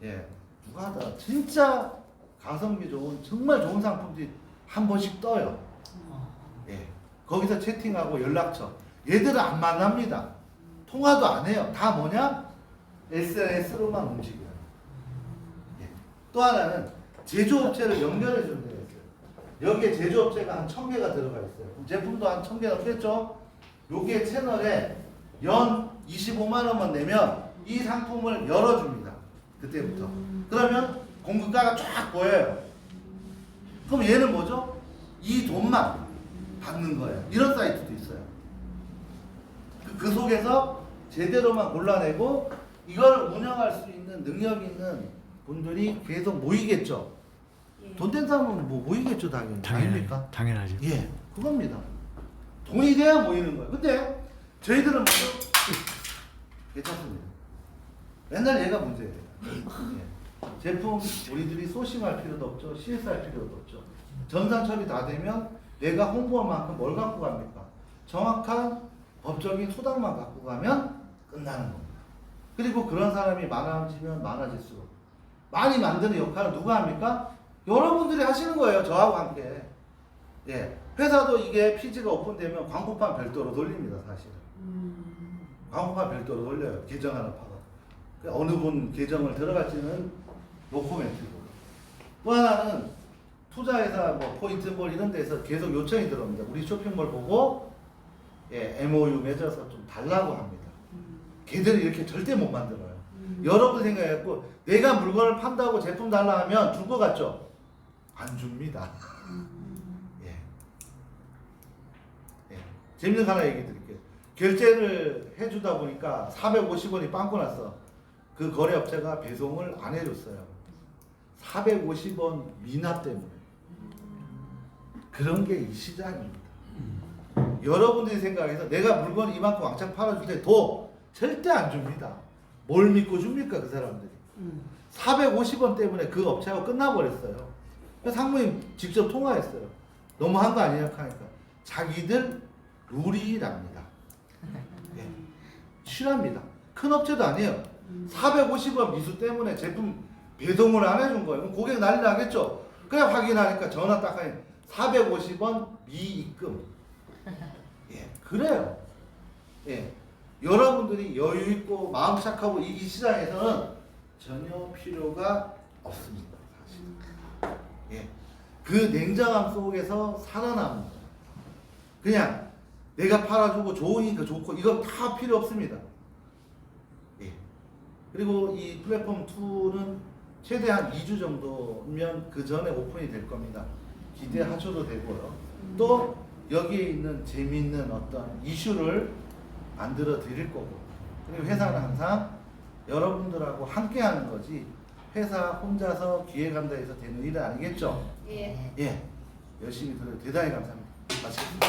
예, 누가 하다가 진짜 가성비 좋은, 정말 좋은 상품들이 한 번씩 떠요. 예. 거기서 채팅하고 연락처. 얘들은 안 만납니다. 통화도 안 해요. 다 뭐냐? SNS로만 움직여요. 예. 또 하나는 제조업체를 연결해 주는 데가 있어요. 여기에 제조업체가 한 1,000개가 들어가 있어요. 그럼 제품도 한 1,000개 넘겠죠? 여기에 채널에 연 25만 원만 내면 이 상품을 열어줍니다. 그때부터. 그러면 공급가가 쫙 보여요. 그럼 얘는 뭐죠? 이 돈만 받는 거예요. 이런 사이트도 있어요. 그 속에서 제대로만 골라내고 이걸 운영할 수 있는 능력 있는 분들이 계속 모이겠죠. 돈 된 사람은 뭐 모이겠죠, 당연히. 아닙니까? 당연하죠. 예, 그겁니다. 돈이 돼야 모이는 거예요. 근데 저희들은 뭐 괜찮습니다. 맨날 얘가 문제예요. 예. 제품 우리들이 소싱할 필요도 없죠. CS할 필요도 없죠. 전산 처리 다 되면 내가 홍보한 만큼 뭘 갖고 갑니까? 정확한 법적인 수당만 갖고 가면 끝나는 겁니다. 그리고 그런 사람이 많아지면 많아질수록 많이 만드는 역할을 누가 합니까? 여러분들이 하시는 거예요. 저하고 함께. 예. 회사도 이게 피지가 오픈되면 광고판 별도로 돌립니다. 사실은. 광고판 별도로 돌려요. 계정 하나 파가. 어느 분 계정을 들어갈지는 노코멘트고. 또 하나는 투자회사 뭐 포인트몰 이런 데서 계속 요청이 들어옵니다. 우리 쇼핑몰 보고 예, MOU 맺어서 좀 달라고 합니다. 걔들은 이렇게 절대 못 만들어요. 여러분 생각해갖고 내가 물건을 판다고 제품 달라 하면 줄 것 같죠? 안 줍니다. 예. 예. 재밌는 거 하나 얘기 드릴게요. 결제를 해주다 보니까 450원이 빵꾸 났어. 그 거래업체가 배송을 안 해줬어요. 450원 미납 때문에. 그런 게 이 시장입니다. 여러분들이 생각해서 내가 물건 이만큼 왕창 팔아줄 때 도 절대 안 줍니다. 뭘 믿고 줍니까 그 사람들이. 450원 때문에 그 업체하고 끝나버렸어요. 그래서 상무님 직접 통화했어요. 너무한 거 아니냐 하니까 자기들 룰이랍니다. 예. 실합니다. 큰 업체도 아니에요. 450원 미수 때문에 제품 배송을 안 해준 거예요. 그럼 고객 난리 나겠죠. 그냥 확인하니까 전화 딱 하니 450원 미입금. 예, 그래요. 예, 여러분들이 여유 있고 마음 착하고 이 시장에서는 전혀 필요가 없습니다. 사실. 예, 그 냉정함 속에서 살아남는 거예요. 그냥 내가 팔아주고 좋으니까 좋고 이거 다 필요 없습니다. 예. 그리고 이 플랫폼 2는 최대한 2주 정도면 그 전에 오픈이 될 겁니다. 기대하셔도 되고요. 또 여기에 있는 재미있는 어떤 이슈를 만들어 드릴 거고, 그리고 회사는 항상 여러분들하고 함께 하는 거지 회사 혼자서 기획한다 해서 되는 일은 아니겠죠? 예. 예, 열심히 들어요. 대단히 감사합니다. 마치겠습니다.